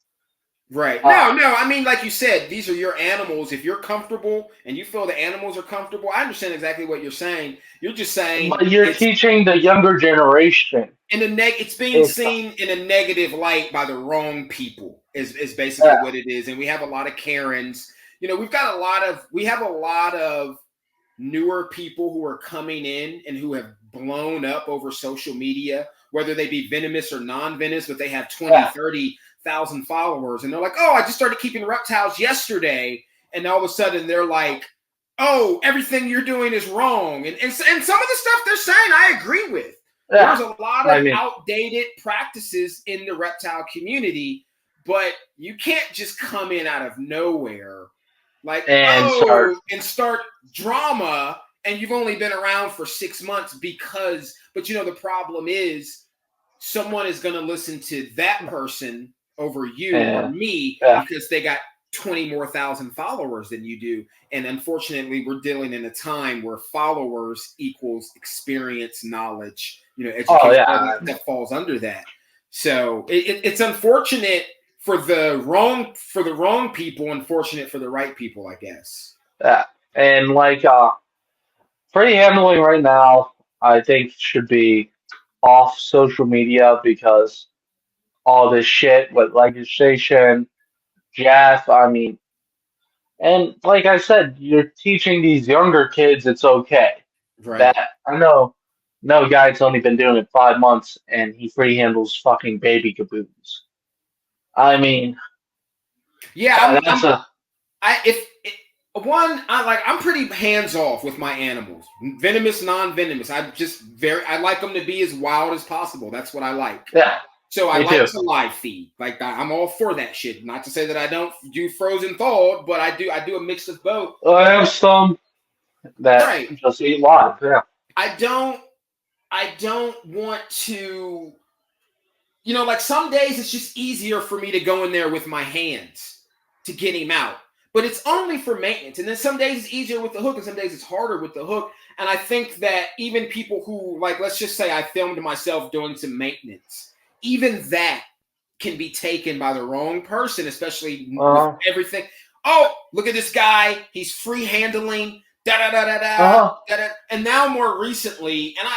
right. No. I mean, like you said, these are your animals. If you're comfortable and you feel the animals are comfortable, I understand exactly what you're saying. You're just saying, but you're teaching the younger generation. It's being seen in a negative light by the wrong people. Is basically what it is. And we have a lot of Karens. We have a lot of newer people who are coming in and who have blown up over social media, whether they be venomous or non-venomous, but they have 30,000 followers, and they're like, oh, I just started keeping reptiles yesterday, and all of a sudden they're like, oh, everything you're doing is wrong, and some of the stuff they're saying I agree with. There's a lot of outdated practices in the reptile community, but you can't just come in out of nowhere and start drama, and you've only been around for 6 months but the problem is someone is going to listen to that person over you or me because they got 20 more thousand followers than you do. And unfortunately, we're dealing in a time where followers equals experience, knowledge, education, that falls under that. So it's unfortunate for the wrong people, unfortunate for the right people, I guess. Yeah. And free handling right now, I think should be off social media because all this shit with legislation, Jeff, I mean, and like I said, you're teaching these younger kids it's okay. Right. I know no guy's only been doing it 5 months and he free handles fucking baby caboons. I mean, yeah, I'm pretty hands off with my animals, venomous, non-venomous. I like them to be as wild as possible. That's what I like. Yeah. So I Me like too. to live feed. Like I'm all for that shit. Not to say that I don't do frozen thawed, but I do. I do a mix of both. I have some that Right. just eat live. Yeah. I don't. I don't want to. Like some days it's just easier for me to go in there with my hands to get him out. But it's only for maintenance. And then some days it's easier with the hook, and some days it's harder with the hook. And I think that even people who, like, let's just say I filmed myself doing some maintenance, even that can be taken by the wrong person, especially with Uh everything. Oh, look at this guy. He's free handling. Da da da da da. huh. And now more recently, and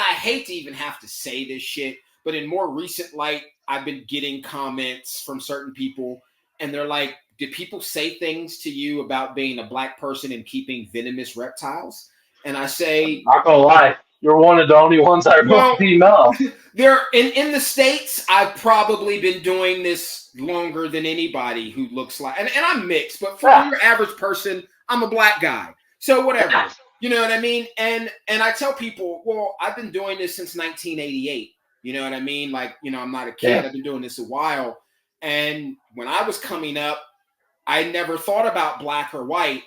I hate to even have to say this shit, but in more recent light, I've been getting comments from certain people, and they're like, "Did people say things to you about being a black person and keeping venomous reptiles?" And I say, Not gonna lie, you're one of the only ones I "Well, really know. there in the States, I've probably been doing this longer than anybody who looks like, and I'm mixed, but for Yeah. your average person, I'm a black guy. So Yeah. whatever. You know what I mean? And I tell people, well, I've been doing this since 1988. You know what I mean? Like, I'm not a kid. Yeah. I've been doing this a while. And when I was coming up, I never thought about black or white.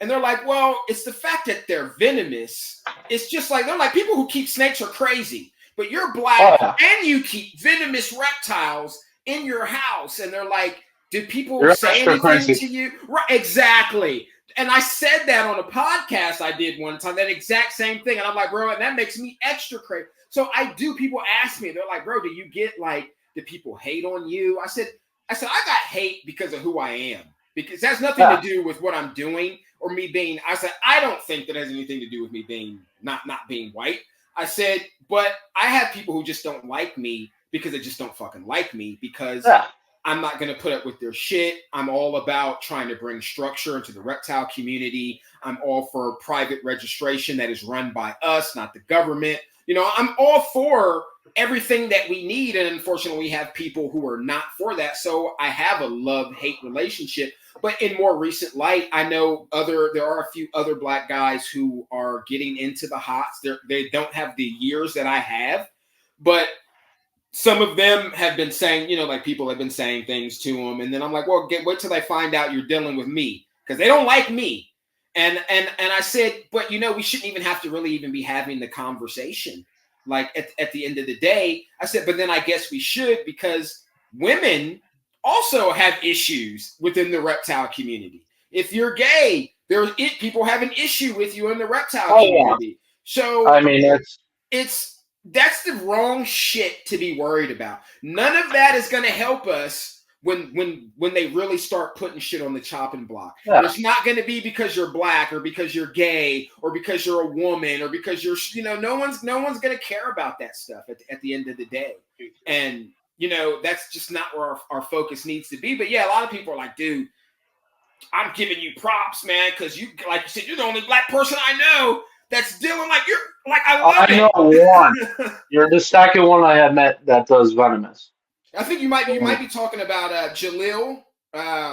And they're like, well, it's the fact that they're venomous. It's just like, they're like, people who keep snakes are crazy, but you're black Oh yeah. and you keep venomous reptiles in your house. And they're like, did people You're say extra anything crazy. to you? Right, exactly. And I said that on a podcast I did one time, that exact same thing. And I'm like, bro, and that makes me extra crazy. So people ask me, they're like, bro, do you get like, do people hate on you? I said, I got hate because of who I am, because that's nothing to Yeah. do with what I'm doing or me being. I said, I don't think that has anything to do with me being not being white. I said, but I have people who just don't like me because they just don't fucking like me, because Yeah. I'm not going to put up with their shit. I'm all about trying to bring structure into the reptile community. I'm all for private registration that is run by us, not the government. I'm all for everything that we need. And unfortunately, we have people who are not for that. So I have a love-hate relationship. But in more recent light, I know there are a few other black guys who are getting into the hots. They don't have the years that I have, but some of them have been saying, like people have been saying things to them, and then I'm like, well, wait till they find out you're dealing with me, because they don't like me. And I said, but we shouldn't even have to really even be having the conversation. Like at the end of the day, I said, but then I guess we should, because women also have issues within the reptile community. If you're gay, people have an issue with you in the reptile Oh yeah. community. So I mean, that's the wrong shit to be worried about. None of that is going to help us when they really start putting shit on the chopping block. yeah. And it's not going to be because you're black or because you're gay or because you're a woman or because you're no one's going to care about that stuff at the end of the day. And that's just not where our focus needs to be. But yeah, a lot of people are like, dude, I'm giving you props, man, because like you said, you're the only black person I know that's dealing like you're like, I love I know one. it. You're the second one I have met that does venomous. I think you might And be talking about Jalil,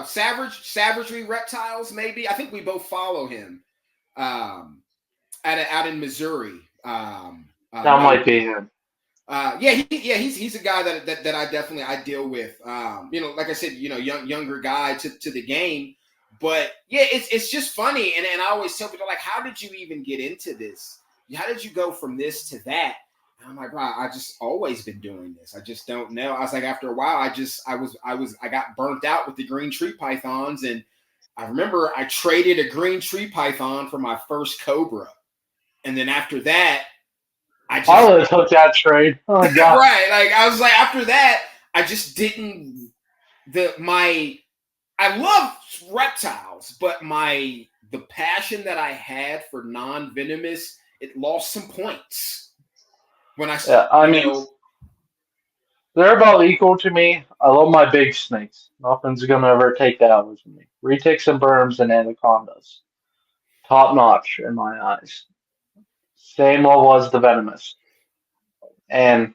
Savagery Reptiles, maybe. I think we both follow him, out in Missouri. that might Maybe. be him. He's a guy that I deal with. Like I said, younger guy to the game. But yeah, it's just funny, and I always tell people, like, how did you even get into this? How did you go from this to that? And I'm like, wow, I just always been doing this. I just don't know. I was like, after a while, I got burnt out with the green tree pythons, and I remember I traded a green tree python for my first cobra, and then after that, I I just would have took that trade. Oh my god. right. Like I was like, after that, I just didn't I love reptiles, but the passion that I had for non-venomous, it lost some points when I Yeah, I you mean, know they're about equal to me. I love my big snakes. Nothing's gonna ever take that away from me. Retics and berms and anacondas. Top notch in my eyes. Same level as the venomous. And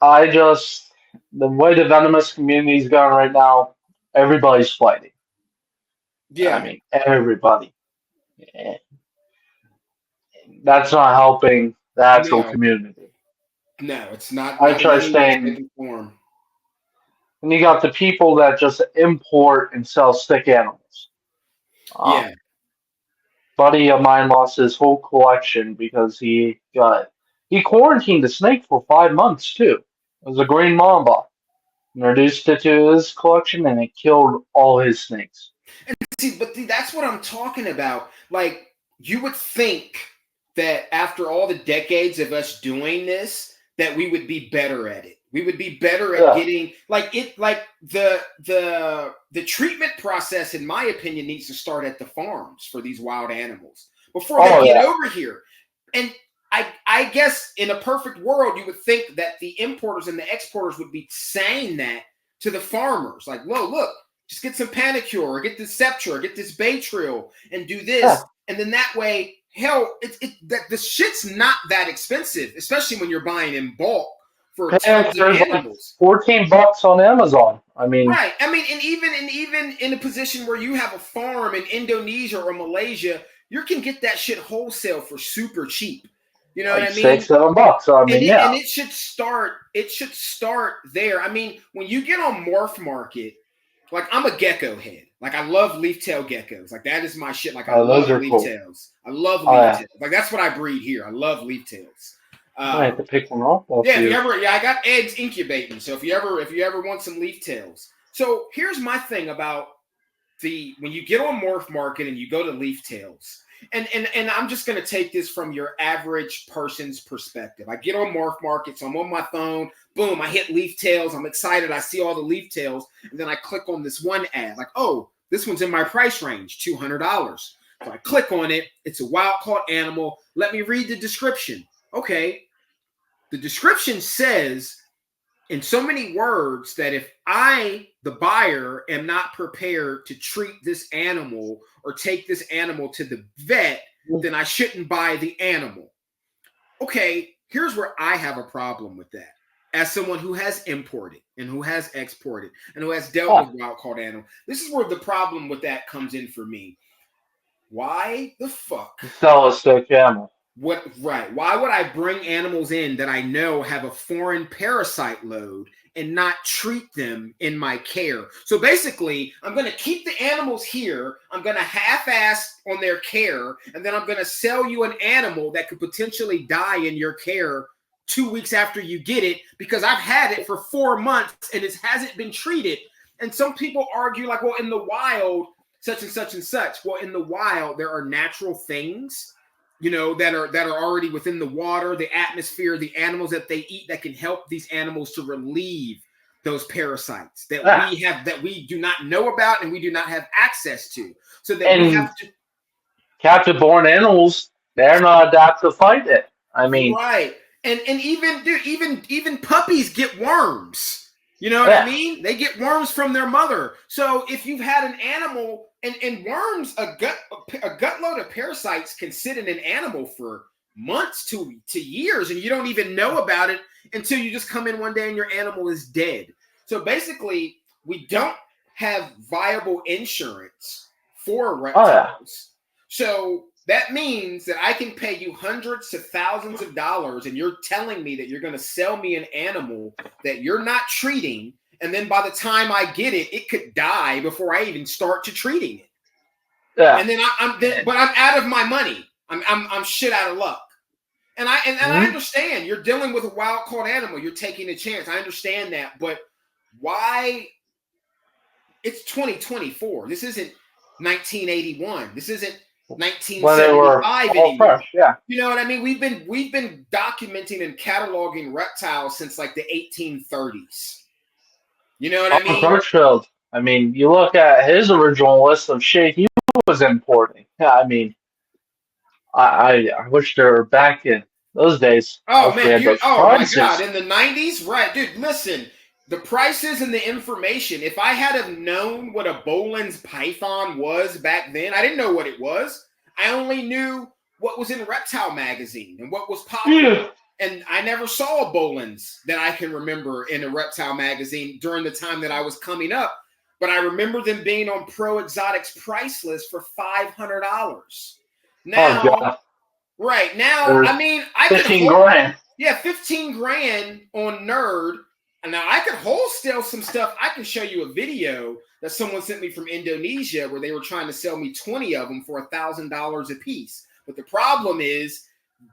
I just the way the venomous community's going right now, everybody's fighting. I yeah, mean, everybody. And that's not helping the actual no. community. No, it's not I in try any way, staying. shape, or form. And you got the people that just import and sell stick animals. Yeah. Buddy of mine lost his whole collection because he quarantined a snake for 5 months too. It was a green mamba. Introduced it to his collection and it killed all his snakes. But that's what I'm talking about. Like, you would think that after all the decades of us doing this, that we would be better at it. We would be better at Yeah. getting the treatment process, in my opinion, needs to start at the farms for these wild animals before they get over here. And I guess in a perfect world, you would think that the importers and the exporters would be saying that to the farmers, like, "Whoa, look, just get some Panicure, or get this Septra, or get this Baytril, and do this," and then that way, hell, the shit's not that expensive, especially when you're buying in bulk for tons of animals. Like $14 on Amazon. I mean, right? I mean, and even in a position where you have a farm in Indonesia or Malaysia, you can get that shit wholesale for super cheap. You know what I mean? $6-7. So I mean, and it should start. It should start there. I mean, when you get on Morph Market, like, I'm a gecko head. Like, I love leaf tail geckos. Like, that is my shit. Like, I love leaf tails. I love leaf tails. Like, that's what I breed here. I love leaf tails. I have to pick one off. Yeah, I got eggs incubating. So if you ever want some leaf tails. So here's my thing about when you get on Morph Market and you go to leaf tails. And I'm just going to take this from your average person's perspective. I get on Morph Market, so I'm on my phone. Boom, I hit leaf tails. I'm excited. I see all the leaf tails. And then I click on this one ad. Like, oh, this one's in my price range, $200. So I click on it. It's a wild-caught animal. Let me read the description. Okay. The description says in so many words that if I, the buyer, am not prepared to treat this animal or take this animal to the vet, then I shouldn't buy the animal. Okay, here's where I have a problem with that. As someone who has imported and who has exported and who has dealt with wild-caught animals, this is where the problem with that comes in for me. Why the fuck sell a stick animal? Why would I bring animals in that I know have a foreign parasite load and not treat them in my care? So basically, I'm going to keep the animals here. I'm going to half-ass on their care, and then I'm going to sell you an animal that could potentially die in your care 2 weeks after you get it because I've had it for 4 months and it hasn't been treated. And some people argue like, well, in the wild, such and such and such. Well, in the wild, there are natural things, you know, that are already within the water, the atmosphere, the animals that they eat that can help these animals to relieve those parasites that we do not know about and we do not have access to. So that we have to captive-born animals, they're not adapted to fight it. I mean, right. And even puppies get worms. You know what I mean? They get worms from their mother. So if you've had an animal and worms, a gut load of parasites can sit in an animal for months to years, and you don't even know about it until you just come in one day and your animal is dead. So basically, we don't have viable insurance for reptiles. So that means that I can pay you hundreds to thousands of dollars, and you're telling me that you're going to sell me an animal that you're not treating, and then by the time I get it, it could die before I even start to treating it. Yeah. And then but I'm out of my money. I'm shit out of luck. And I understand you're dealing with a wild-caught animal. You're taking a chance. I understand that, but why? It's 2024. This isn't 1981. This isn't 1975 anymore. Fresh, yeah. You know what I mean? We've been documenting and cataloging reptiles since like the 1830s. You know what I mean? Crutchfield. I mean, you look at his original list of shit he was importing. Yeah, I mean, I wish they were back in those days. Oh man! Oh my God! In the 90s, right, dude? Listen. The prices and the information, if I had have known what a Boland's python was back then, I didn't know what it was. I only knew what was in Reptile magazine and what was popular. Yeah. And I never saw a Boland's that I can remember in a Reptile magazine during the time that I was coming up. But I remember them being on Pro Exotics price list for $500. Now, right now, I mean, I could Yeah, 15 grand on Nerd. And now I could wholesale some stuff. I can show you a video that someone sent me from Indonesia where they were trying to sell me 20 of them for $1,000 a piece. But the problem is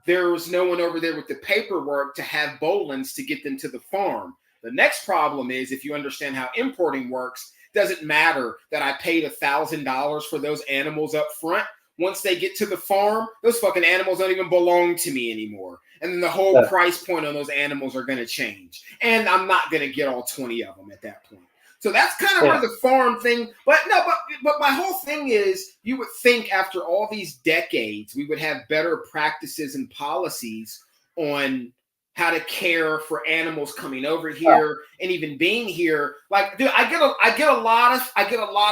there's no one over there with the paperwork to have Bolins to get them to the farm. The next problem is, if you understand how importing works, doesn't matter that I paid $1,000 for those animals up front. Once they get to the farm, those fucking animals don't even belong to me anymore. And then the whole price point on those animals are going to change. And I'm not going to get all 20 of them at that point. So that's kind of where the farm thing, but my whole thing is, you would think after all these decades, we would have better practices and policies on how to care for animals coming over here and even being here. Like, dude, I get a lot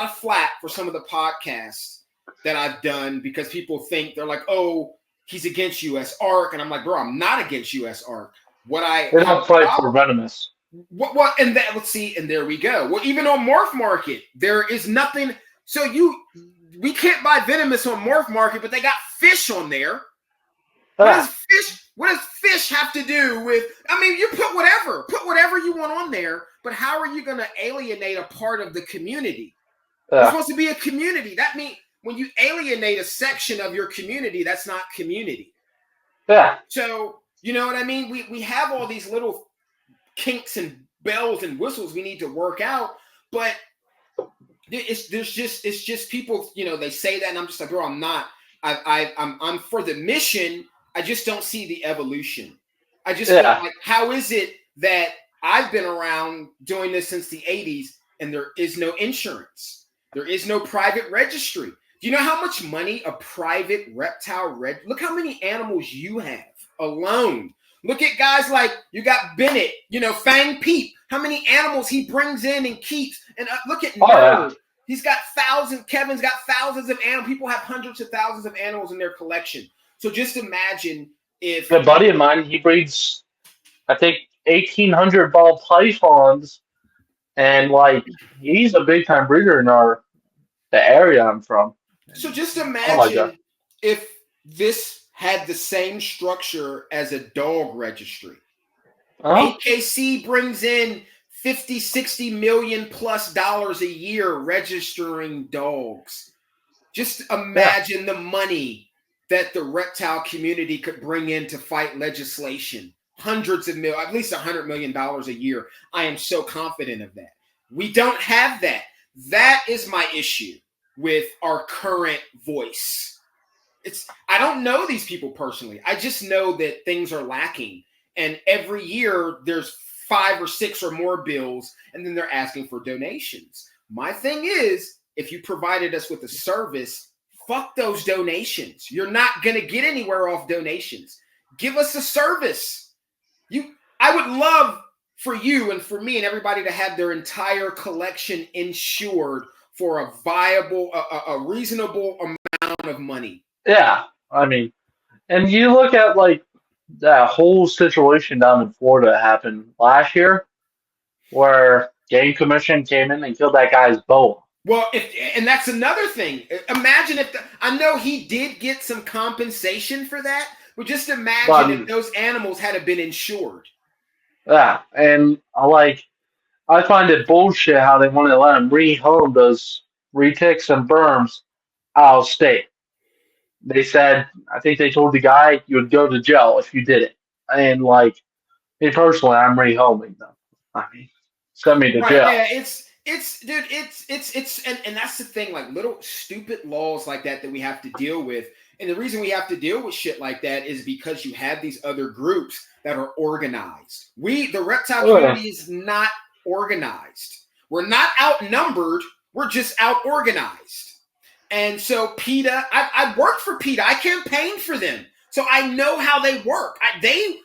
of flack for some of the podcasts that I've done because people think they're like, oh, he's against U.S. ARC, and I'm like, bro, I'm not against U.S. ARC. They don't fight for venomous. What and that, let's see, and there we go. Well, even on Morph Market, there is nothing. So we can't buy venomous on Morph Market, but they got fish on there. What does fish have to do with? I mean, you put whatever you want on there, but how are you going to alienate a part of the community? It's supposed to be a community. That means when you alienate a section of your community, that's not community. Yeah. So you know what I mean? We have all these little kinks and bells and whistles we need to work out, but it's just people, you know, they say that, and I'm just like, bro, I'm not. I'm for the mission. I just don't see the evolution. I just feel like, how is it that I've been around doing this since the 80s and there is no insurance? There is no private registry. Do you know how much money a private reptile look how many animals you have alone. Look at guys like, you got Bennett, you know, Fang Peep. How many animals he brings in and keeps. And look at Nerd. He's got thousands. Kevin's got thousands of animals. People have hundreds of thousands of animals in their collection. So just imagine if a buddy of mine, he breeds, I think, 1,800 ball pythons, and like he's a big time breeder in the area I'm from. So just imagine if this had the same structure as a dog registry. AKC brings in 50, 60 million plus dollars a year registering dogs. Just imagine the money that the reptile community could bring in to fight legislation. Hundreds of millions, at least $100 million a year. I am so confident of that. We don't have that. That is my issue with our current voice. I don't know these people personally. I just know that things are lacking. And every year there's 5 or 6 or more bills, and then they're asking for donations. My thing is, if you provided us with a service, fuck those donations. You're not going to get anywhere off donations. Give us a service. I would love for you and for me and everybody to have their entire collection insured for a viable, a reasonable amount of money. Yeah, I mean, and you look at like that whole situation down in Florida happened last year, where Game Commission came in and killed that guy's boa. Well, and that's another thing. Imagine if I know he did get some compensation for that, but just imagine if those animals had been insured. Yeah, and I find it bullshit how they want to let him rehome those retics and berms out of state. They said, I think they told the guy you would go to jail if you did it. And like, me personally, I'm rehoming them. I mean, send me to jail. Yeah, and that's the thing, like little stupid laws like that we have to deal with. And the reason we have to deal with shit like that is because you have these other groups that are organized. The reptile community is not organized. We're not outnumbered. We're just out organized. And so PETA, I worked for PETA. I campaigned for them. So I know how they work. They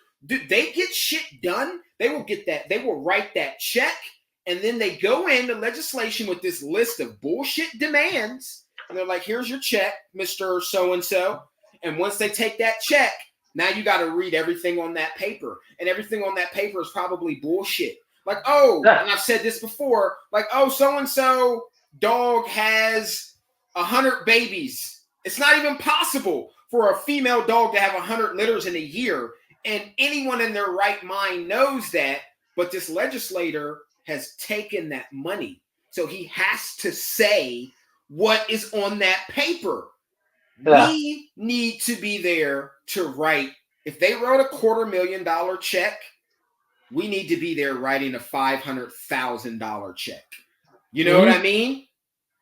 get shit done. They will get that. They will write that check. And then they go into legislation with this list of bullshit demands. And they're like, here's your check, Mr. So-and-so. And once they take that check, now you got to read everything on that paper. And everything on that paper is probably bullshit. Like, and I've said this before, like, so-and-so dog has 100 babies. It's not even possible for a female dog to have 100 litters in a year. And anyone in their right mind knows that, but this legislator has taken that money. So he has to say what is on that paper. Yeah. We need to be there to write. If they wrote a $250,000 check, we need to be there writing a $500,000 check. You know what I mean?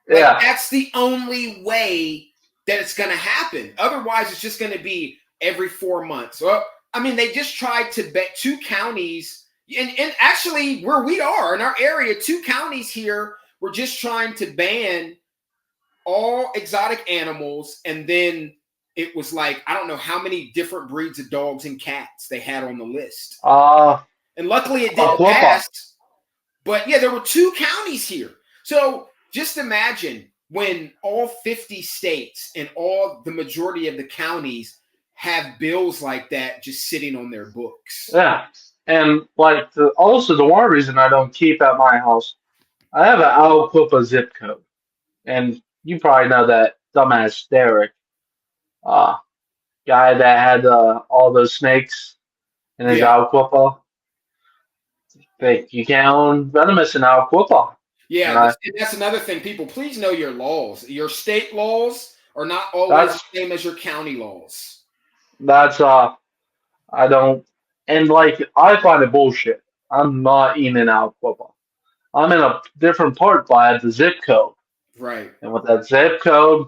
Like, Yeah. that's the only way that it's going to happen. Otherwise, it's just going to be every 4 months. Well, I mean, they just tried to bet two counties, and actually where we are in our area, two counties here were just trying to ban all exotic animals. And then it was like, I don't know how many different breeds of dogs and cats they had on the list. And luckily it didn't pass. But yeah, there were two counties here. So just imagine when all 50 states and all the majority of the counties have bills like that just sitting on their books. Yeah. And like also the one reason I don't keep at my house, I have an Aliquippa zip code. And you probably know that dumbass Derek, uh, guy that had all those snakes in his Aliquippa. Like, you can't own venomous in Aliquippa. Yeah, that's another thing. People, please know your laws. Your state laws are not always the same as your county laws. That's I don't, and like I find it bullshit. I'm not even in Aliquippa. I'm in a different part by the zip code. Right. And with that zip code,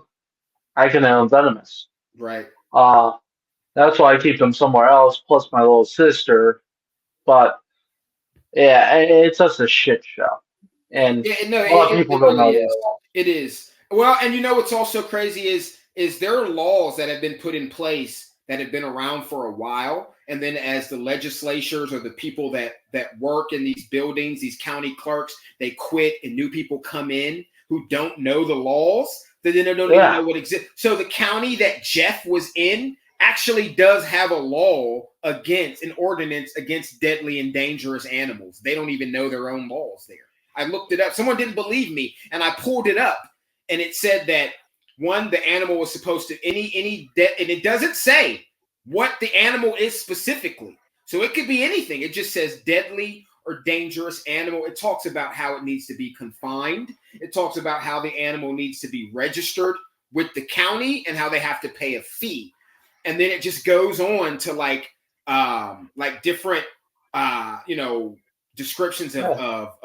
I can own venomous. Right. That's why I keep them somewhere else. Plus my little sister, but yeah, it's just a shit show. And a lot of people don't know that. It is. Well, and you know what's also crazy is there are laws that have been put in place that have been around for a while, and then as the legislatures or the people that work in these buildings, these county clerks, they quit and new people come in who don't know the laws, that they don't even know what exists. So the county that Jeff was in actually does have a law against an ordinance against deadly and dangerous animals. They don't even know their own laws there. I looked it up. Someone didn't believe me, and I pulled it up, and it said that one, the animal was supposed to and it doesn't say what the animal is specifically. So it could be anything. It just says deadly or dangerous animal. It talks about how it needs to be confined. It talks about how the animal needs to be registered with the county and how they have to pay a fee. And then it just goes on to like different descriptions of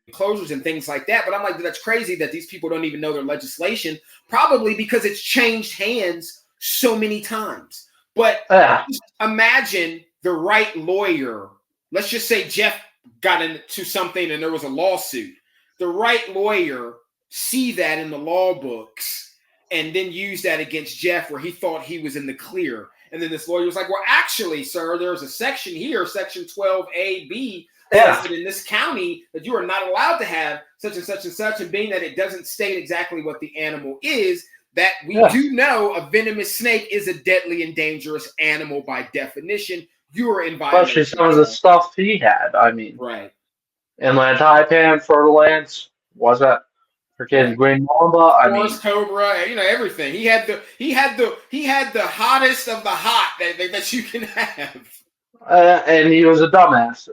enclosures and things like that. But I'm like, that's crazy that these people don't even know their legislation, probably because it's changed hands so many times. But just imagine the right lawyer. Let's just say Jeff got into something and there was a lawsuit. The right lawyer see that in the law books and then use that against Jeff where he thought he was in the clear. And then this lawyer was like, well, actually, sir, there's a section here, section 12AB, says that in this county that you are not allowed to have such and such and such. And being that it doesn't state exactly what the animal is, that we do know a venomous snake is a deadly and dangerous animal by definition. You are in violation. Especially some of the stuff he had. I mean, right. Inland Taipan, Fertilance, was that freaking Green Mamba? Forest Cobra, everything. He had the hottest of the hot that you can have. And he was a dumbass.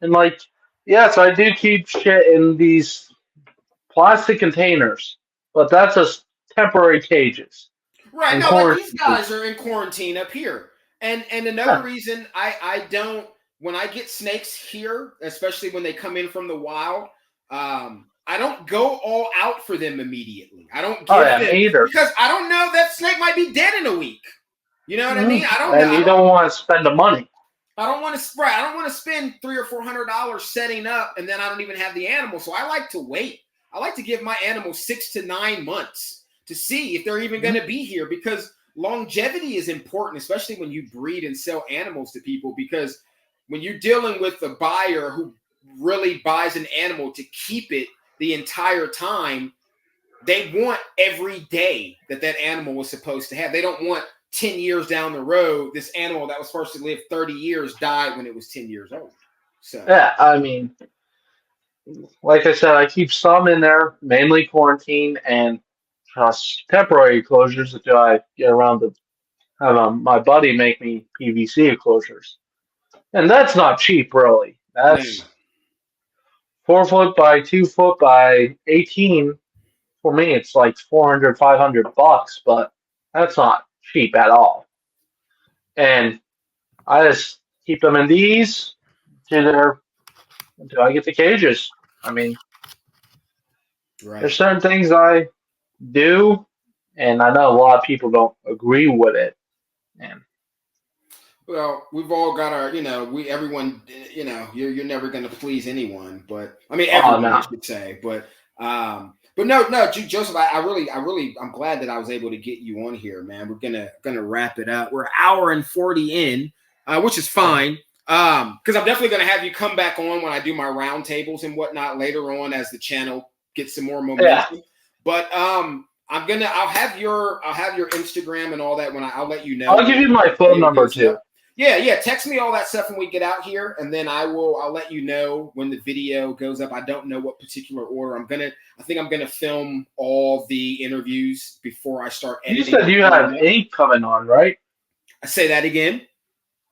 And like, yes, I do keep shit in these plastic containers, but that's just temporary cages. Right. No, like these guys are in quarantine up here. And another reason I don't, when I get snakes here, especially when they come in from the wild, I don't go all out for them immediately. I don't give them either. Because I don't know, that snake might be dead in a week. You know what I mean? I don't know. And you don't want to spend the money. I don't want to spend $300 or $400 setting up, and then I don't even have the animal. So I like to wait. I like to give my animals 6 to 9 months to see if they're even going to be here, because longevity is important, especially when you breed and sell animals to people, because when you're dealing with a buyer who really buys an animal to keep it the entire time, they want every day that animal was supposed to have. They don't want 10 years down the road, this animal that was supposed to live 30 years died when it was 10 years old. So yeah, I mean, like I said, I keep some in there, mainly quarantine and temporary closures until I get around to have my buddy make me PVC closures. And that's not cheap, really. No. That's 4 foot by 2 foot by 18. For me, it's like 400, $500, but that's not cheap at all. And I just keep them in these to their until I get the cages. I mean, there's Right. certain things I do, and I know a lot of people don't agree with it. And Well, we've all got our, everyone, you're never going to please anyone, but I mean, oh everyone, I no, should say, but no, Joseph, I'm glad that I was able to get you on here, man. We're gonna wrap it up. We're an hour and 40 in, which is fine. Because I'm definitely gonna have you come back on when I do my roundtables and whatnot later on as the channel gets some more yeah, momentum. But I'll have your Instagram and all that I'll let you know I'll give when you the my phone video number goes too. up. Yeah. Text me all that stuff when we get out here, and then I'll let you know when the video goes up. I don't know what particular order. I think I'm gonna film all the interviews before I start You editing said and you putting them have up. ink coming on, right? I say that again.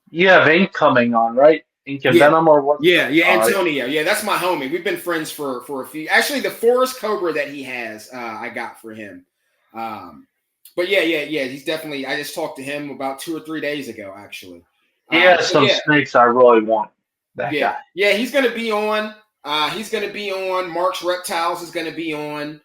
You have ink coming on, right? Ink and Yeah. Venom or what's Yeah, that? All right. Antonio. Yeah, that's my homie. We've been friends for a few. Actually, the forest cobra that he has, I got for him. But yeah. He's definitely. I just talked to him about 2 or 3 days ago, actually. He has So some yeah, snakes I really want. That yeah, guy. yeah. He's gonna be on. He's gonna be on. Mark's Reptiles is gonna be on.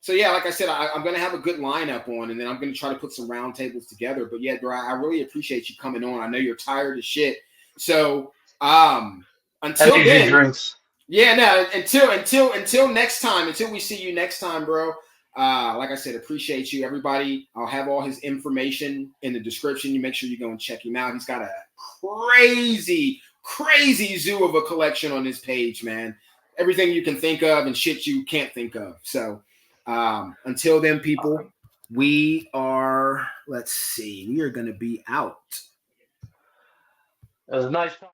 So yeah, like I said, I'm gonna have a good lineup on, and then I'm gonna try to put some roundtables together. But yeah, bro, I really appreciate you coming on. I know you're tired as shit. So until Energy then, drinks. yeah, no, until next time, until we see you next time, bro. Like I said, appreciate you, everybody. I'll have all his information in the description. You make sure you go and check him out. He's got a crazy zoo of a collection on his page, man. Everything you can think of and shit you can't think of. So until then, people, we are. Let's see. We are going to be out. It was a nice talk.